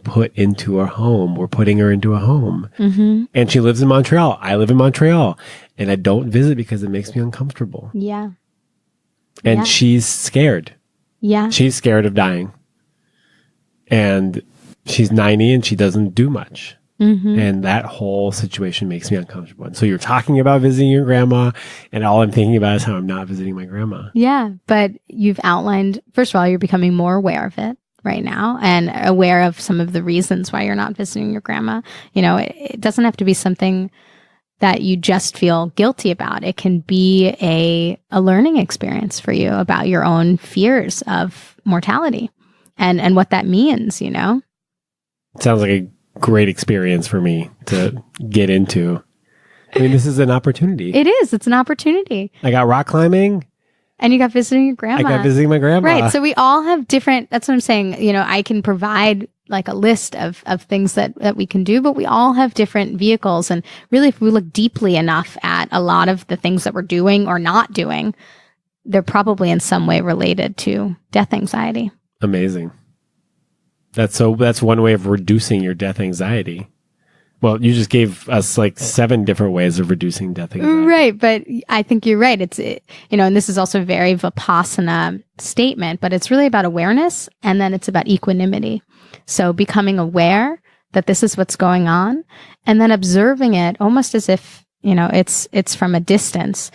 S2: put into a home. We're putting her into a home. And she lives in Montreal. I live in Montreal. And I don't visit because it makes me uncomfortable.
S1: Yeah.
S2: And she's scared.
S1: Yeah.
S2: She's scared of dying. And she's 90 and she doesn't do much. And that whole situation makes me uncomfortable. And so you're talking about visiting your grandma, and all I'm thinking about is how I'm not visiting my grandma.
S1: Yeah. But you've outlined, first of all, you're becoming more aware of it right now and aware of some of the reasons why you're not visiting your grandma. You know, it doesn't have to be something that you just feel guilty about. It can be a learning experience for you about your own fears of mortality and what that means, you know?
S2: It sounds like a great experience for me to get into. I mean, this is an opportunity.
S1: It is. It's an opportunity.
S2: I got rock climbing.
S1: And you got visiting your grandma.
S2: I got visiting my grandma.
S1: Right. So we all have different, that's what I'm saying. You know, I can provide like a list of things that we can do, but we all have different vehicles. And really, if we look deeply enough at a lot of the things that we're doing or not doing, they're probably in some way related to death anxiety.
S2: Amazing. That's one way of reducing your death anxiety. Well, you just gave us like 7 different ways of reducing death anxiety.
S1: Right. But I think you're right. And this is also a very Vipassana statement, but it's really about awareness. And then it's about equanimity. So becoming aware that this is what's going on and then observing it almost as if, it's from a distance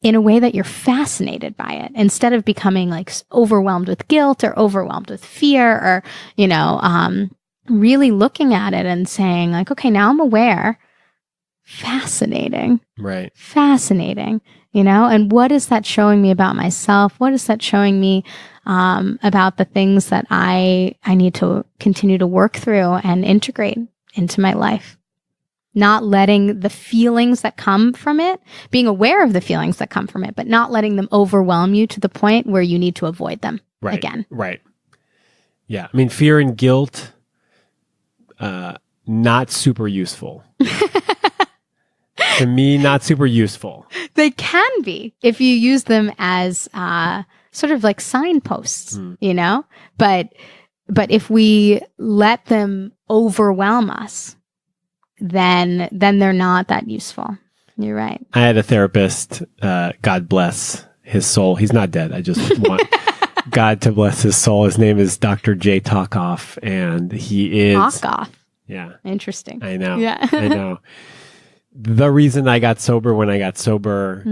S1: in a way that you're fascinated by it instead of becoming like overwhelmed with guilt or overwhelmed with fear or, really looking at it and saying like, okay, now I'm aware. Fascinating.
S2: Right.
S1: Fascinating. And what is that showing me about myself? What is that showing me about the things that I need to continue to work through and integrate into my life? Not letting the feelings that come from it, being aware of the feelings that come from it, but not letting them overwhelm you to the point where you need to avoid them again.
S2: Right. Yeah. I mean, fear and guilt, not super useful. To me, not super useful.
S1: They can be if you use them as sort of like signposts, But if we let them overwhelm us, then they're not that useful. You're right.
S2: I had a therapist, God bless his soul. He's not dead. I just want God to bless his soul. His name is Dr. Jay Talkoff, and he is...
S1: Talkoff.
S2: Yeah.
S1: Interesting.
S2: I know.
S1: Yeah.
S2: I know. The reason I got sober when I got sober,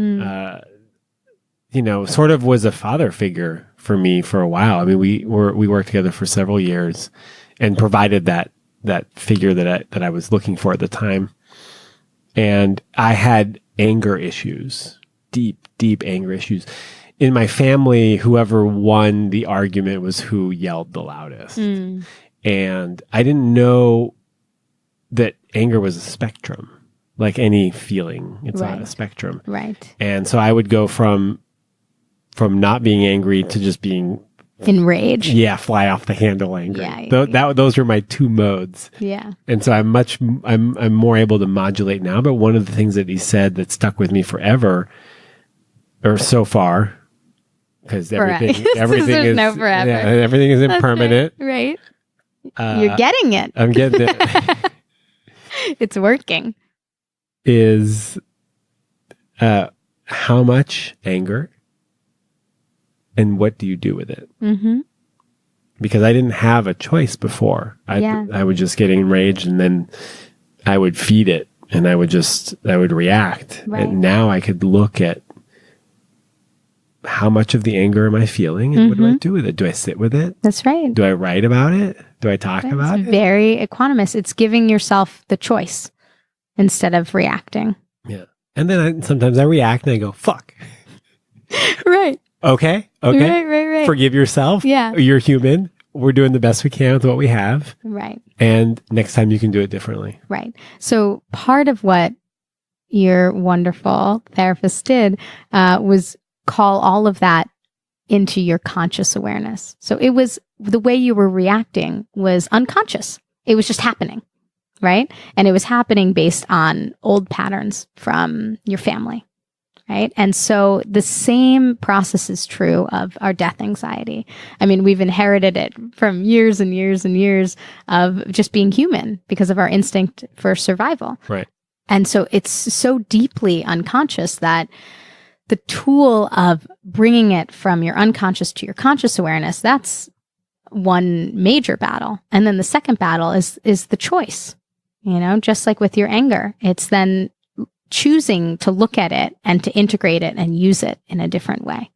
S2: sort of was a father figure for me for a while. I mean, we worked together for several years and provided that figure that I was looking for at the time. And I had anger issues, deep anger issues. In my family, whoever won the argument was who yelled the loudest. And I didn't know that anger was a spectrum. Like any feeling, it's not a spectrum.
S1: Right.
S2: And so I would go from not being angry to just being
S1: enraged.
S2: Yeah, fly off the handle angry.
S1: Yeah.
S2: Those were my 2 modes.
S1: Yeah.
S2: And so I'm more able to modulate now. But one of the things that he said that stuck with me forever, or so far, because everything is
S1: no forever.
S2: Yeah, everything is impermanent.
S1: Right. You're getting it.
S2: I'm getting it.
S1: It's working.
S2: Is how much anger and what do you do with it? Mm-hmm. Because I didn't have a choice before. I would just get enraged and then I would feed it and I would react. Right. And now I could look at how much of the anger am I feeling and what do I do with it? Do I sit with it?
S1: That's right.
S2: Do I write about it? Do I talk about it?
S1: Very equanimous. It's giving yourself the choice instead of reacting.
S2: Yeah. And then sometimes I react and I go, fuck.
S1: Right.
S2: Okay.
S1: Right.
S2: Forgive yourself.
S1: Yeah.
S2: You're human. We're doing the best we can with what we have.
S1: Right.
S2: And next time you can do it differently.
S1: Right. So part of what your wonderful therapist did was call all of that into your conscious awareness. So it was the way you were reacting was unconscious. It was just happening, right? And it was happening based on old patterns from your family, right? And so the same process is true of our death anxiety. I mean, we've inherited it from years and years and years of just being human because of our instinct for survival.
S2: Right.
S1: And so it's so deeply unconscious that the tool of bringing it from your unconscious to your conscious awareness, that's one major battle. And then the second battle is the choice, just like with your anger. It's then choosing to look at it and to integrate it and use it in a different way.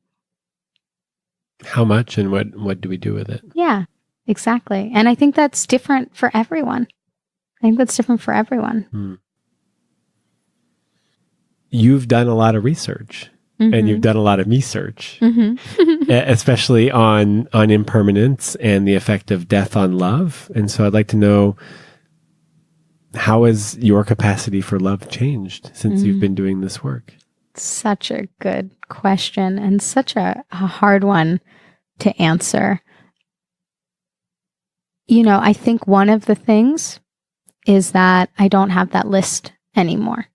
S2: How much and what do we do with it?
S1: Yeah, exactly. And I think that's different for everyone.
S2: You've done a lot of research.
S1: Mm-hmm.
S2: And you've done a lot of research,
S1: mm-hmm.
S2: especially on impermanence and the effect of death on love. And so I'd like to know, how has your capacity for love changed since you've been doing this work?
S1: Such a good question and such a hard one to answer. I think one of the things is that I don't have that list anymore.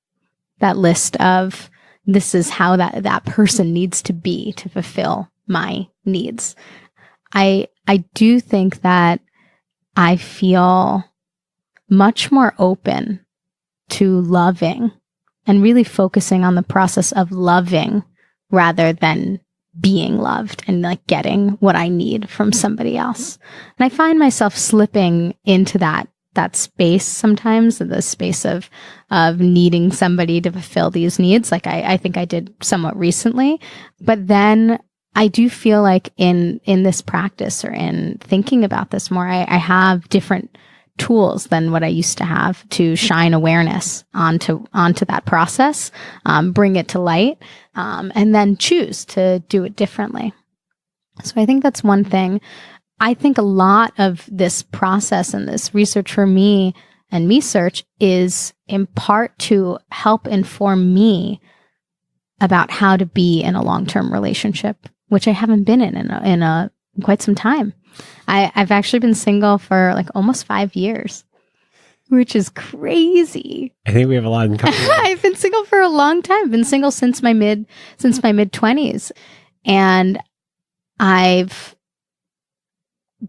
S1: That list of, this is how that person needs to be to fulfill my needs. I do think that I feel much more open to loving and really focusing on the process of loving rather than being loved and like getting what I need from somebody else. And I find myself slipping into that space sometimes, the space of needing somebody to fulfill these needs. Like I think I did somewhat recently, but then I do feel like in this practice or in thinking about this more, I have different tools than what I used to have to shine awareness onto that process, bring it to light, and then choose to do it differently. So I think that's one thing. I think a lot of this process and this research for me and me search is in part to help inform me about how to be in a long-term relationship, which I haven't been in quite some time. I've actually been single for like almost 5 years, which is crazy.
S2: I think we have a lot in common.
S1: I've been single for a long time. I've been single since my mid-20s. And I've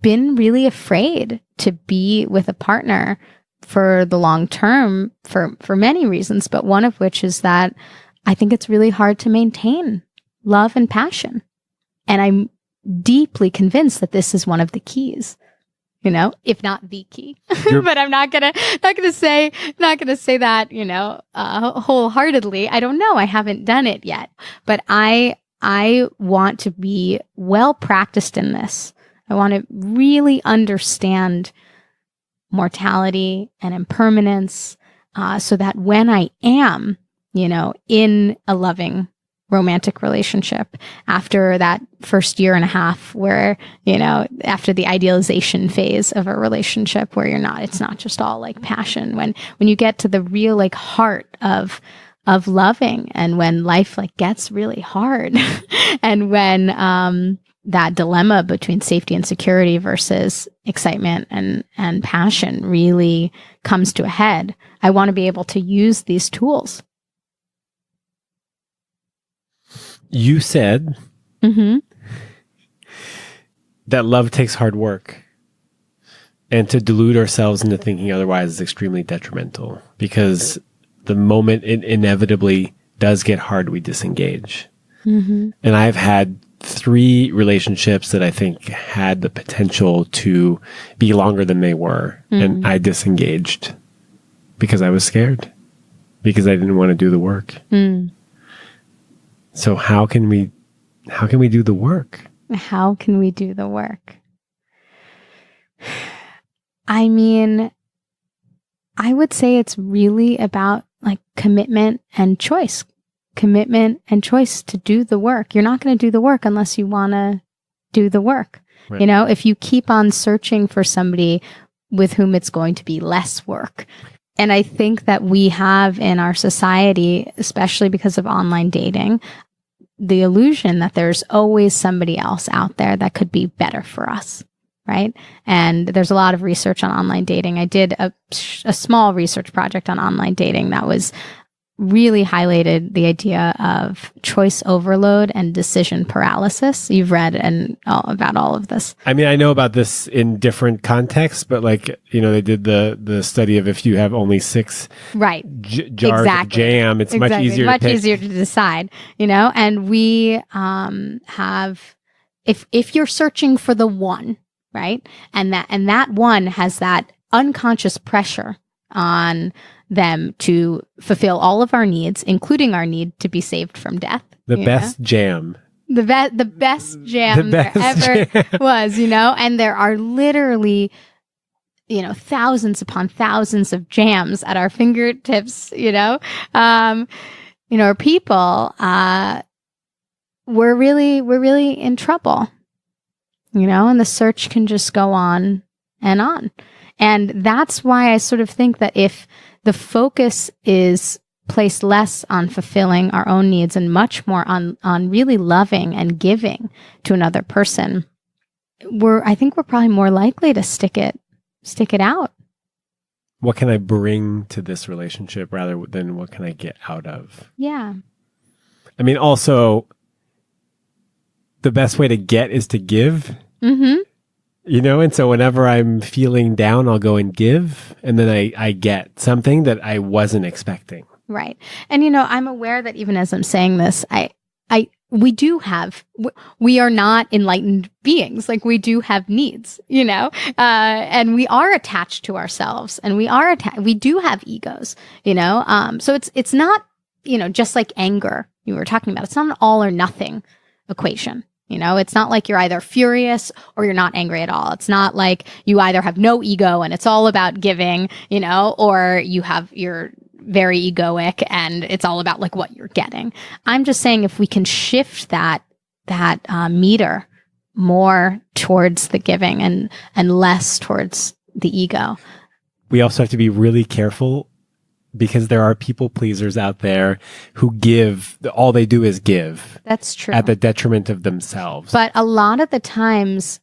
S1: been really afraid to be with a partner for the long term for many reasons, but one of which is that I think it's really hard to maintain love and passion. And I'm deeply convinced that this is one of the keys, if not the key. But I'm not gonna say that, wholeheartedly. I don't know. I haven't done it yet, but I want to be well practiced in this. I want to really understand mortality and impermanence, so that when I am, in a loving romantic relationship after that first year and a half where, after the idealization phase of a relationship where it's not just all like passion, when you get to the real like heart of loving, and when life like gets really hard and when, that dilemma between safety and security versus excitement and passion really comes to a head, I want to be able to use these tools.
S2: You said that love takes hard work, and to delude ourselves into thinking otherwise is extremely detrimental, because the moment it inevitably does get hard, we disengage. And I've had 3 relationships that I think had the potential to be longer than they were. And I disengaged because I was scared, because I didn't want to do the work. So how can we do the work?
S1: How can we do the work? I mean, I would say it's really about like commitment and choice. Commitment and choice to do the work. You're not going to do the work unless you want to do the work. Right. If you keep on searching for somebody with whom it's going to be less work. And I think that we have in our society, especially because of online dating, the illusion that there's always somebody else out there that could be better for us, right? And there's a lot of research on online dating. I did a small research project on online dating that was really highlighted the idea of choice overload and decision paralysis. You've read about all of this.
S2: I mean, I know about this in different contexts, but like, you know, they did the study of if you have only 6 jars of jam, it's much easier to
S1: decide, you know, and we have, if you're searching for the one, right? And that one has that unconscious pressure on them to fulfill all of our needs, including our need to be saved from death.
S2: The best jam.
S1: The best jam there ever was, you know, and there are literally, you know, thousands upon thousands of jams at our fingertips, you know, or people, we're really in trouble, you know, and the search can just go on and on. And that's why I sort of think that if the focus is placed less on fulfilling our own needs and much more on really loving and giving to another person, I think we're probably more likely to stick it out.
S2: What can I bring to this relationship rather than what can I get out of?
S1: Yeah.
S2: I mean, also, the best way to get is to give. Mm-hmm. You know, and so whenever I'm feeling down, I'll go and give, and then I get something that I wasn't expecting.
S1: Right. And, you know, I'm aware that even as I'm saying this, we are not enlightened beings. Like, we do have needs, you know, and we are attached to ourselves, and we do have egos, you know. So it's not, you know, just like anger you were talking about. It's not an all or nothing equation. You know, it's not like you're either furious or you're not angry at all. It's not like you either have no ego and it's all about giving, you know, or you're very egoic and it's all about like what you're getting. I'm just saying, if we can shift that meter more towards the giving and less towards the ego.
S2: We also have to be really careful, because there are people pleasers out there who give, all they do is give.
S1: That's true.
S2: At the detriment of themselves.
S1: But a lot of the times,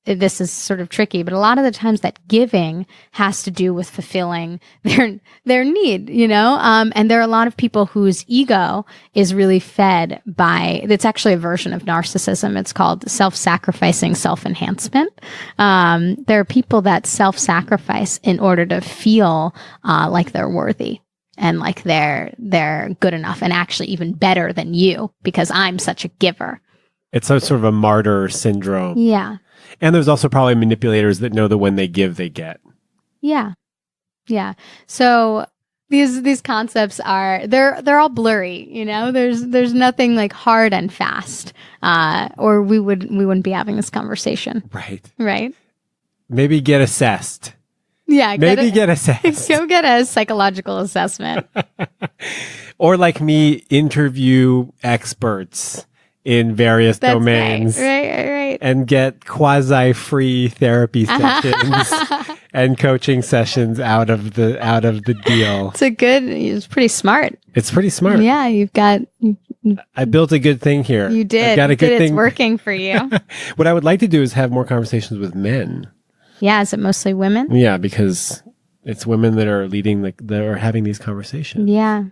S1: this is sort of tricky, but a lot of the times that giving has to do with fulfilling their need, you know? And there are a lot of people whose ego is really fed by, it's actually a version of narcissism. It's called self-sacrificing self-enhancement. There are people that self-sacrifice in order to feel like they're worthy and like they're good enough and actually even better than you because I'm such a giver.
S2: It's sort of a martyr syndrome.
S1: Yeah.
S2: And there's also probably manipulators that know that when they give, they get.
S1: Yeah. Yeah. So these concepts they're all blurry, you know? There's nothing like hard and fast. Or we wouldn't be having this conversation.
S2: Right.
S1: Right?
S2: Maybe get assessed.
S1: Yeah.
S2: Get assessed.
S1: Go get a psychological assessment.
S2: Or like me, interview experts in various domains.
S1: Right.
S2: And get quasi-free therapy sessions and coaching sessions out of the deal.
S1: It's pretty smart.
S2: It's pretty smart.
S1: Yeah,
S2: I built a good thing here.
S1: You did.
S2: I've got a good thing.
S1: It's working for you.
S2: What I would like to do is have more conversations with men.
S1: Yeah, is it mostly women?
S2: Yeah, because it's women that are that are having these conversations.
S1: Yeah.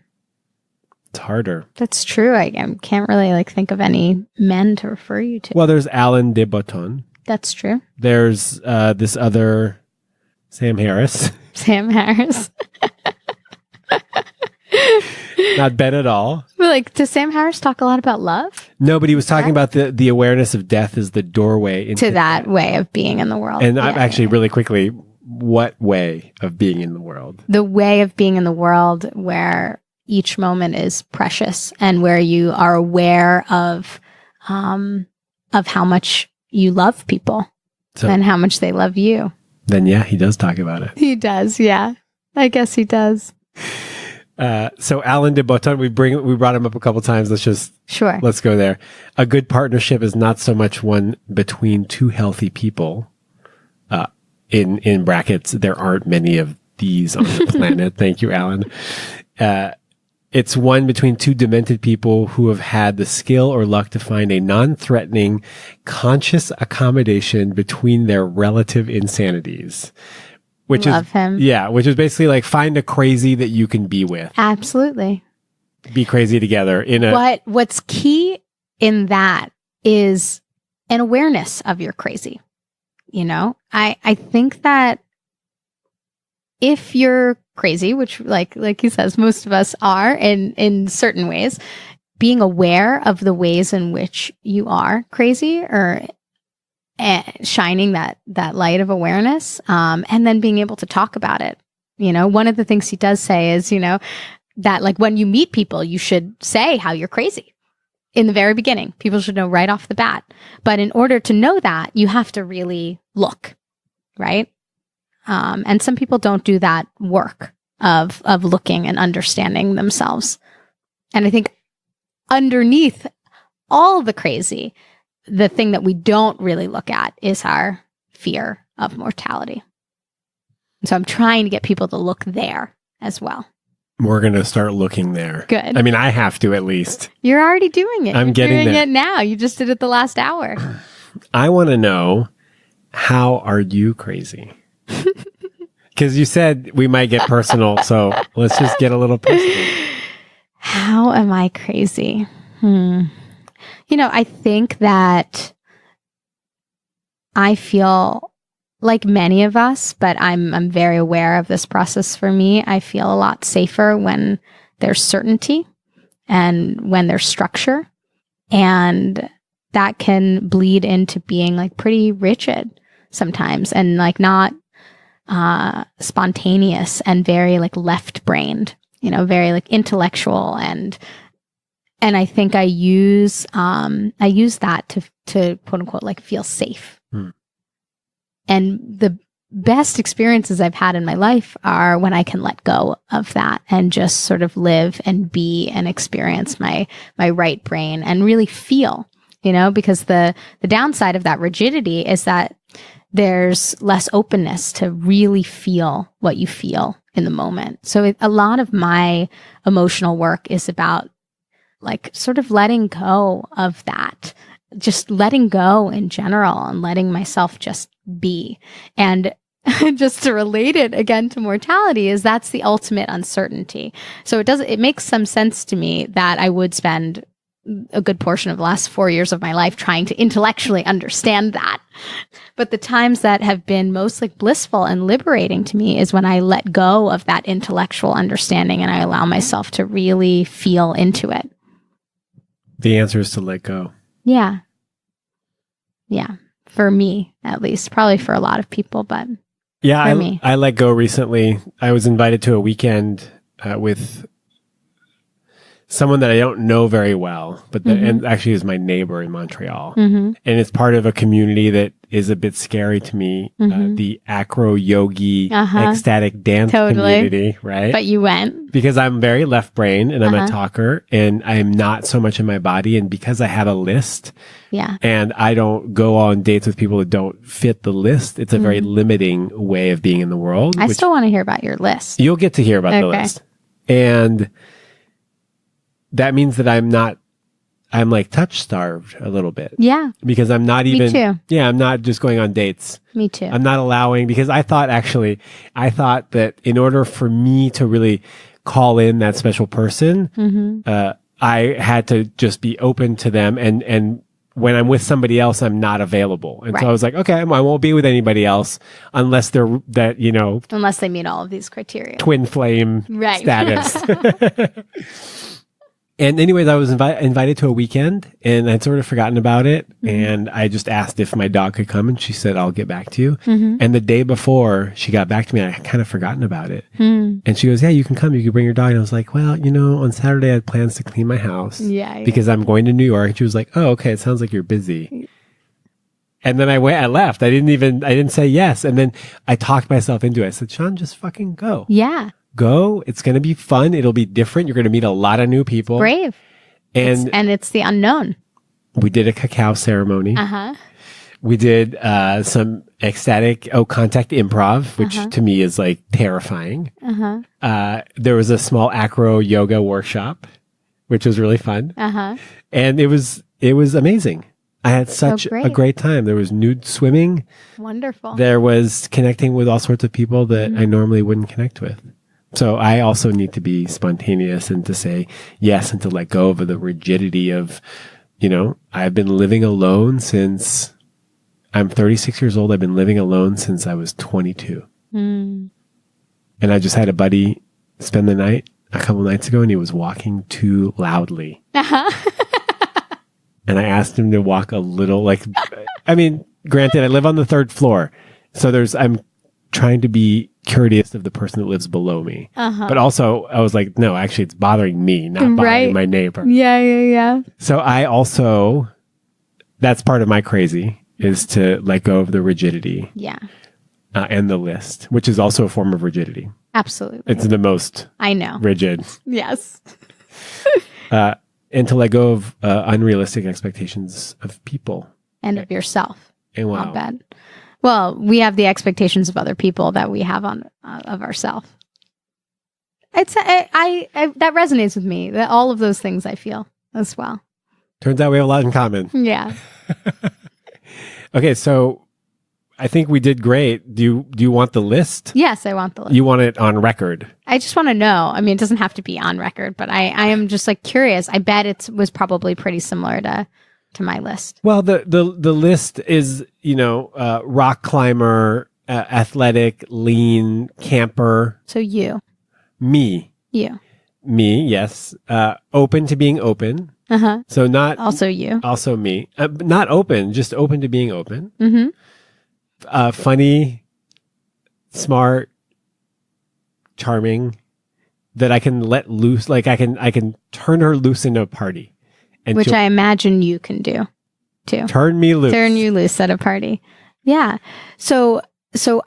S2: It's harder.
S1: That's true. I can't really think of any men to refer you to.
S2: Well, there's Alain de Botton.
S1: That's true.
S2: There's this other Sam Harris.
S1: Sam Harris.
S2: Not Ben at all.
S1: But does Sam Harris talk a lot about love?
S2: No, but he was talking about the awareness of death as the doorway into
S1: that way of being in the world.
S2: And I'm actually really quickly, what way of being in the world?
S1: The way of being in the world where each moment is precious and where you are aware of how much you love people and how much they love you. Then
S2: yeah, he does talk about it.
S1: He does, yeah. I guess he does.
S2: So Alain de Botton, we brought him up a couple times. Let's go there. A good partnership is not so much one between two healthy people. In brackets, there aren't many of these on the planet. Thank you, Alan. It's one between two demented people who have had the skill or luck to find a non-threatening, conscious accommodation between their relative insanities. Which
S1: Love him.
S2: Yeah, which is basically like find a crazy that you can be with.
S1: Absolutely.
S2: Be crazy together in a...
S1: What's key in that is an awareness of your crazy. You know, I think that if you're crazy, which like he says, most of us are in certain ways, being aware of the ways in which you are crazy or shining that light of awareness, and then being able to talk about it. You know, one of the things he does say is, you know, that like when you meet people, you should say how you're crazy in the very beginning. People should know right off the bat. But in order to know that, you have to really look, right? And some people don't do that work of looking and understanding themselves. And I think underneath all the crazy, the thing that we don't really look at is our fear of mortality. So I'm trying to get people to look there as well.
S2: We're going to start looking there.
S1: Good.
S2: I mean, I have to at least.
S1: You're already doing it.
S2: I'm getting
S1: doing
S2: there.
S1: it now. You just did it the last hour.
S2: I want to know, how are you crazy? Because you said we might get personal, so let's just get a little personal.
S1: How am I crazy? You know, I think that I feel like many of us, but I'm very aware of this process for me. I feel a lot safer when there's certainty and when there's structure. And that can bleed into being like pretty rigid sometimes and like not spontaneous and very like left-brained, you know, very like intellectual. And I think I use that to quote unquote like feel safe. And the best experiences I've had in my life are when I can let go of that and just sort of live and be and experience my right brain and really feel, you know, because the downside of that rigidity is that there's less openness to really feel what you feel in the moment. So a lot of my emotional work is about like sort of letting go of that, just letting go in general and letting myself just be. And just to relate it again to mortality is that's the ultimate uncertainty. So it makes some sense to me that I would spend a good portion of the last 4 years of my life trying to intellectually understand that. But the times that have been most like blissful and liberating to me is when I let go of that intellectual understanding and I allow myself to really feel into it.
S2: The answer is to let go.
S1: Yeah. Yeah. For me, at least. Probably for a lot of people, but
S2: yeah,
S1: for me.
S2: I let go recently. I was invited to a weekend with someone that I don't know very well, but and actually is my neighbor in Montreal. And it's part of a community that is a bit scary to me, the acro yogi ecstatic dance community, right?
S1: But you went.
S2: Because I'm very left brain and I'm a talker and I'm not so much in my body. And because I have a list and I don't go on dates with people that don't fit the list, it's a very limiting way of being in the world.
S1: I still want to hear about your list.
S2: You'll get to hear about the list. And that means that I'm like touch starved a little bit.
S1: Yeah.
S2: Because I'm not even,
S1: Me too.
S2: Yeah, I'm not just going on dates.
S1: Me too.
S2: I'm not allowing, because I thought that in order for me to really call in that special person, I had to just be open to them. And when I'm with somebody else, I'm not available. And so I was like, okay, I won't be with anybody else unless they're that, you know,
S1: unless they meet all of these criteria.
S2: Twin flame status. And anyways, I was invited to a weekend and I'd sort of forgotten about it. And I just asked if my dog could come and she said, I'll get back to you. And the day before she got back to me, I had kind of forgotten about it. And she goes, yeah, you can come. You can bring your dog. And I was like, well, you know, on Saturday I had plans to clean my house because I'm going to New York. And she was like, oh, okay. It sounds like you're busy. And then I left. I didn't say yes. And then I talked myself into it. I said, Sean, just fucking go.
S1: Yeah.
S2: Go. It's going to be fun. It'll be different. You're going to meet a lot of new people.
S1: Brave. And it's the unknown.
S2: We did a cacao ceremony. We did some ecstatic contact improv, which to me is like terrifying. There was a small acro yoga workshop, which was really fun. And it was amazing. I had such a great time. There was nude swimming.
S1: Wonderful.
S2: There was connecting with all sorts of people that I normally wouldn't connect with. So I also need to be spontaneous and to say yes and to let go of the rigidity of, I've been living alone since I'm 36 years old. I've been living alone since I was 22. And I just had a buddy spend the night a couple nights ago, and he was walking too loudly. And I asked him to walk a little, granted, I live on the 3rd floor. So I'm trying to be courteous of the person that lives below me. But also I was like, no, actually it's bothering me, not bothering my neighbor.
S1: Yeah.
S2: So that's part of my crazy is to let go of the rigidity.
S1: Yeah.
S2: And the list, which is also a form of rigidity.
S1: Absolutely.
S2: It's the most rigid.
S1: Yes.
S2: And to let go of unrealistic expectations of people.
S1: And of yourself.
S2: And wow.
S1: Not bad. Well, we have the expectations of other people that we have of ourselves. That resonates with me. That all of those things I feel as well.
S2: Turns out we have a lot in common.
S1: Yeah.
S2: Okay, so I think we did great. Do you want the list?
S1: Yes, I want the list.
S2: You want it on record?
S1: I just want to know. I mean, it doesn't have to be on record, but I am just like curious. I bet it was probably pretty similar to my list.
S2: Well, the list is, rock climber, athletic, lean, camper.
S1: So you.
S2: Me.
S1: You.
S2: Me, yes. Open to being open. So not...
S1: Also you.
S2: Also me. Not open, just open to being open. Funny, smart, charming, that I can let loose. Like I can turn her loose in a party. And
S1: which I imagine you can do too.
S2: Turn me loose.
S1: Turn you loose at a party. Yeah. So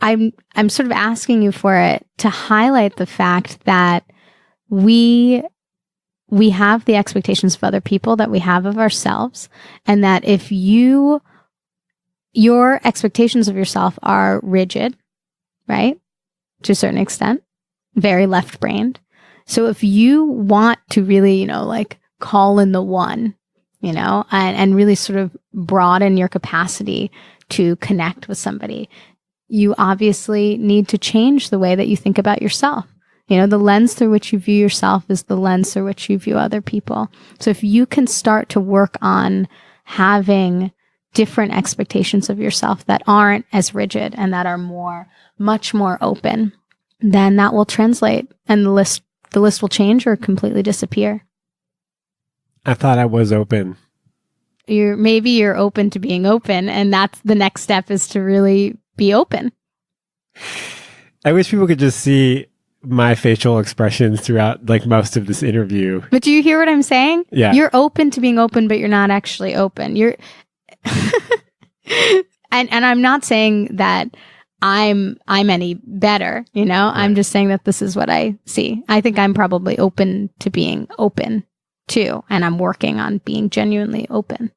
S1: I'm sort of asking you for it to highlight the fact that we have the expectations of other people that we have of ourselves, and that if your expectations of yourself are rigid, right? To a certain extent, very left-brained. So if you want to really, call in the one, and really sort of broaden your capacity to connect with somebody, you obviously need to change the way that you think about yourself. The lens through which you view yourself is the lens through which you view other people. So if you can start to work on having different expectations of yourself that aren't as rigid and that are much more open, then that will translate, and the list will change or completely disappear.
S2: I thought I was open.
S1: You're open to being open, and that's the next step, is to really be open.
S2: I wish people could just see my facial expressions throughout most of this interview.
S1: But do you hear what I'm saying?
S2: Yeah.
S1: You're open to being open, but you're not actually open. You're and I'm not saying that I'm any better, Right. I'm just saying that this is what I see. I think I'm probably open to being open too, and I'm working on being genuinely open.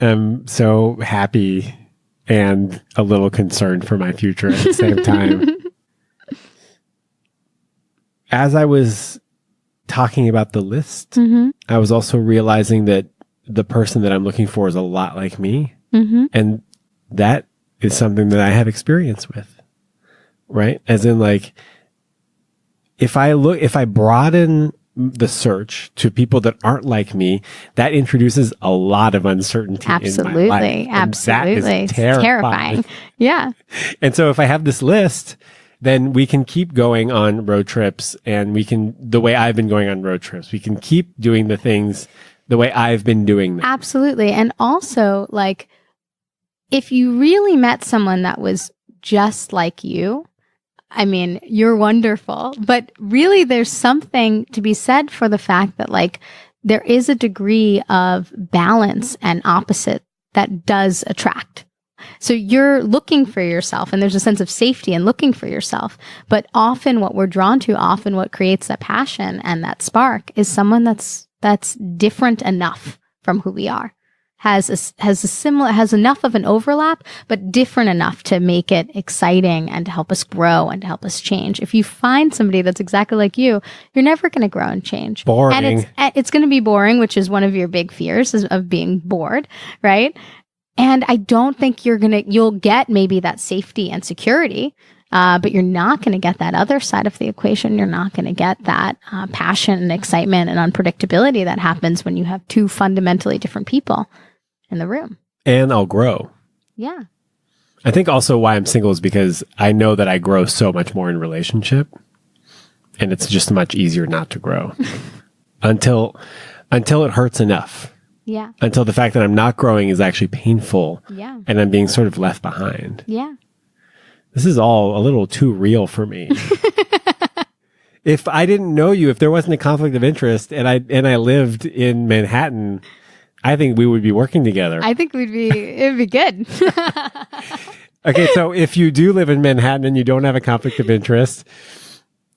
S1: I'm
S2: so happy and a little concerned for my future at the same time. As I was talking about the list, I was also realizing that the person that I'm looking for is a lot like me. And that is something that I have experience with, right? As in, if I broaden the search to people that aren't like me, that introduces a lot of uncertainty in my life.
S1: Absolutely.
S2: That is
S1: terrifying. Yeah.
S2: And so if I have this list, then we can keep going on road trips, and the way I've been going on road trips, we can keep doing the things the way I've been doing them.
S1: Absolutely. And also, if you really met someone that was just like you, I mean, you're wonderful. But really, there's something to be said for the fact that, there is a degree of balance and opposite that does attract. So you're looking for yourself, and there's a sense of safety in looking for yourself. But often what we're drawn to, often what creates that passion and that spark, is someone that's different enough from who we are. has enough of an overlap, but different enough to make it exciting and to help us grow and to help us change. If you find somebody that's exactly like you, you're never going to grow and change.
S2: Boring.
S1: And it's going to be boring, which is one of your big fears of being bored, right? And I don't think you'll get maybe that safety and security, but you're not going to get that other side of the equation. You're not going to get that passion and excitement and unpredictability that happens when you have two fundamentally different people in the room.
S2: And I'll grow.
S1: Yeah.
S2: I think also why I'm single is because I know that I grow so much more in relationship, and it's just much easier not to grow until it hurts enough.
S1: Yeah. Until
S2: the fact that I'm not growing is actually painful.
S1: Yeah.
S2: And I'm being sort of left behind.
S1: Yeah.
S2: This is all a little too real for me. If I didn't know you, if there wasn't a conflict of interest and I lived in Manhattan, I think we would be working together.
S1: I think it would be good.
S2: Okay, so if you do live in Manhattan and you don't have a conflict of interest,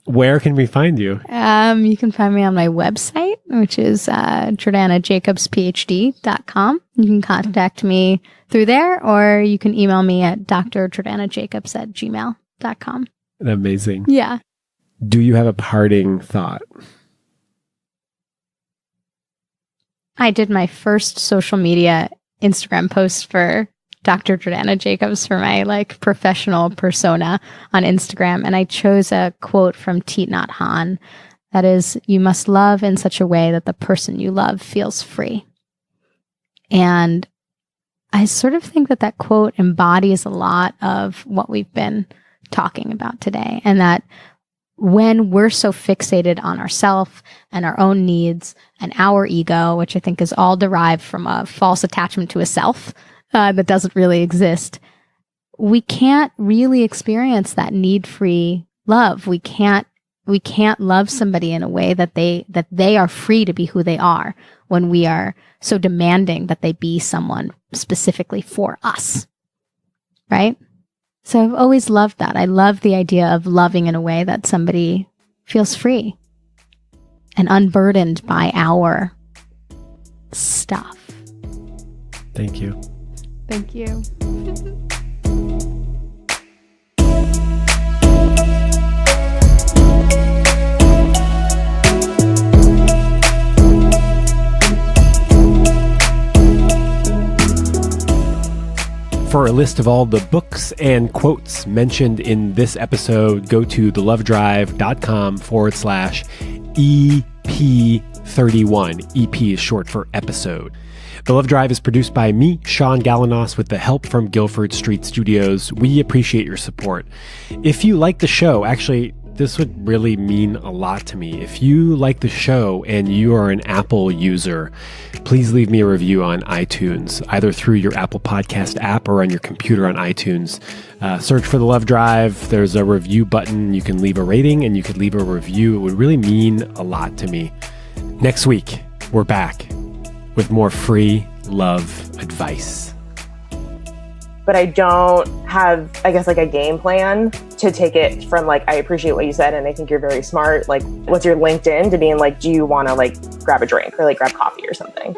S2: where can we find you?
S1: You can find me on my website, which is jordanajacobsphd.com. You can contact me through there, or you can email me at drjordanajacobs@gmail.com.
S2: Amazing.
S1: Yeah.
S2: Do you have a parting thought?
S1: I did my first social media Instagram post for Dr. Jordana Jacobs for my professional persona on Instagram. And I chose a quote from Thich Nhat Hanh that is, "You must love in such a way that the person you love feels free." And I sort of think that quote embodies a lot of what we've been talking about today. And that when we're so fixated on ourselves and our own needs and our ego, which I think is all derived from a false attachment to a self that doesn't really exist, we can't really experience that need-free love. We can't love somebody in a way that they are free to be who they are when we are so demanding that they be someone specifically for us, right? So I've always loved that. I love the idea of loving in a way that somebody feels free and unburdened by our stuff.
S2: Thank you.
S1: Thank you.
S2: For a list of all the books and quotes mentioned in this episode, go to thelovedrive.com/EP31. EP is short for episode. The Love Drive is produced by me, Sean Galanos, with the help from Guilford Street Studios. We appreciate your support. If you like the show, actually, this would really mean a lot to me. If you like the show and you are an Apple user, please leave me a review on iTunes, either through your Apple Podcast app or on your computer on iTunes. Search for The Love Drive. There's a review button. You can leave a rating and you could leave a review. It would really mean a lot to me. Next week, we're back with more free love advice.
S3: But I don't have, I guess, a game plan to take it from I appreciate what you said and I think you're very smart. What's your LinkedIn to being do you want to grab a drink or grab coffee or something?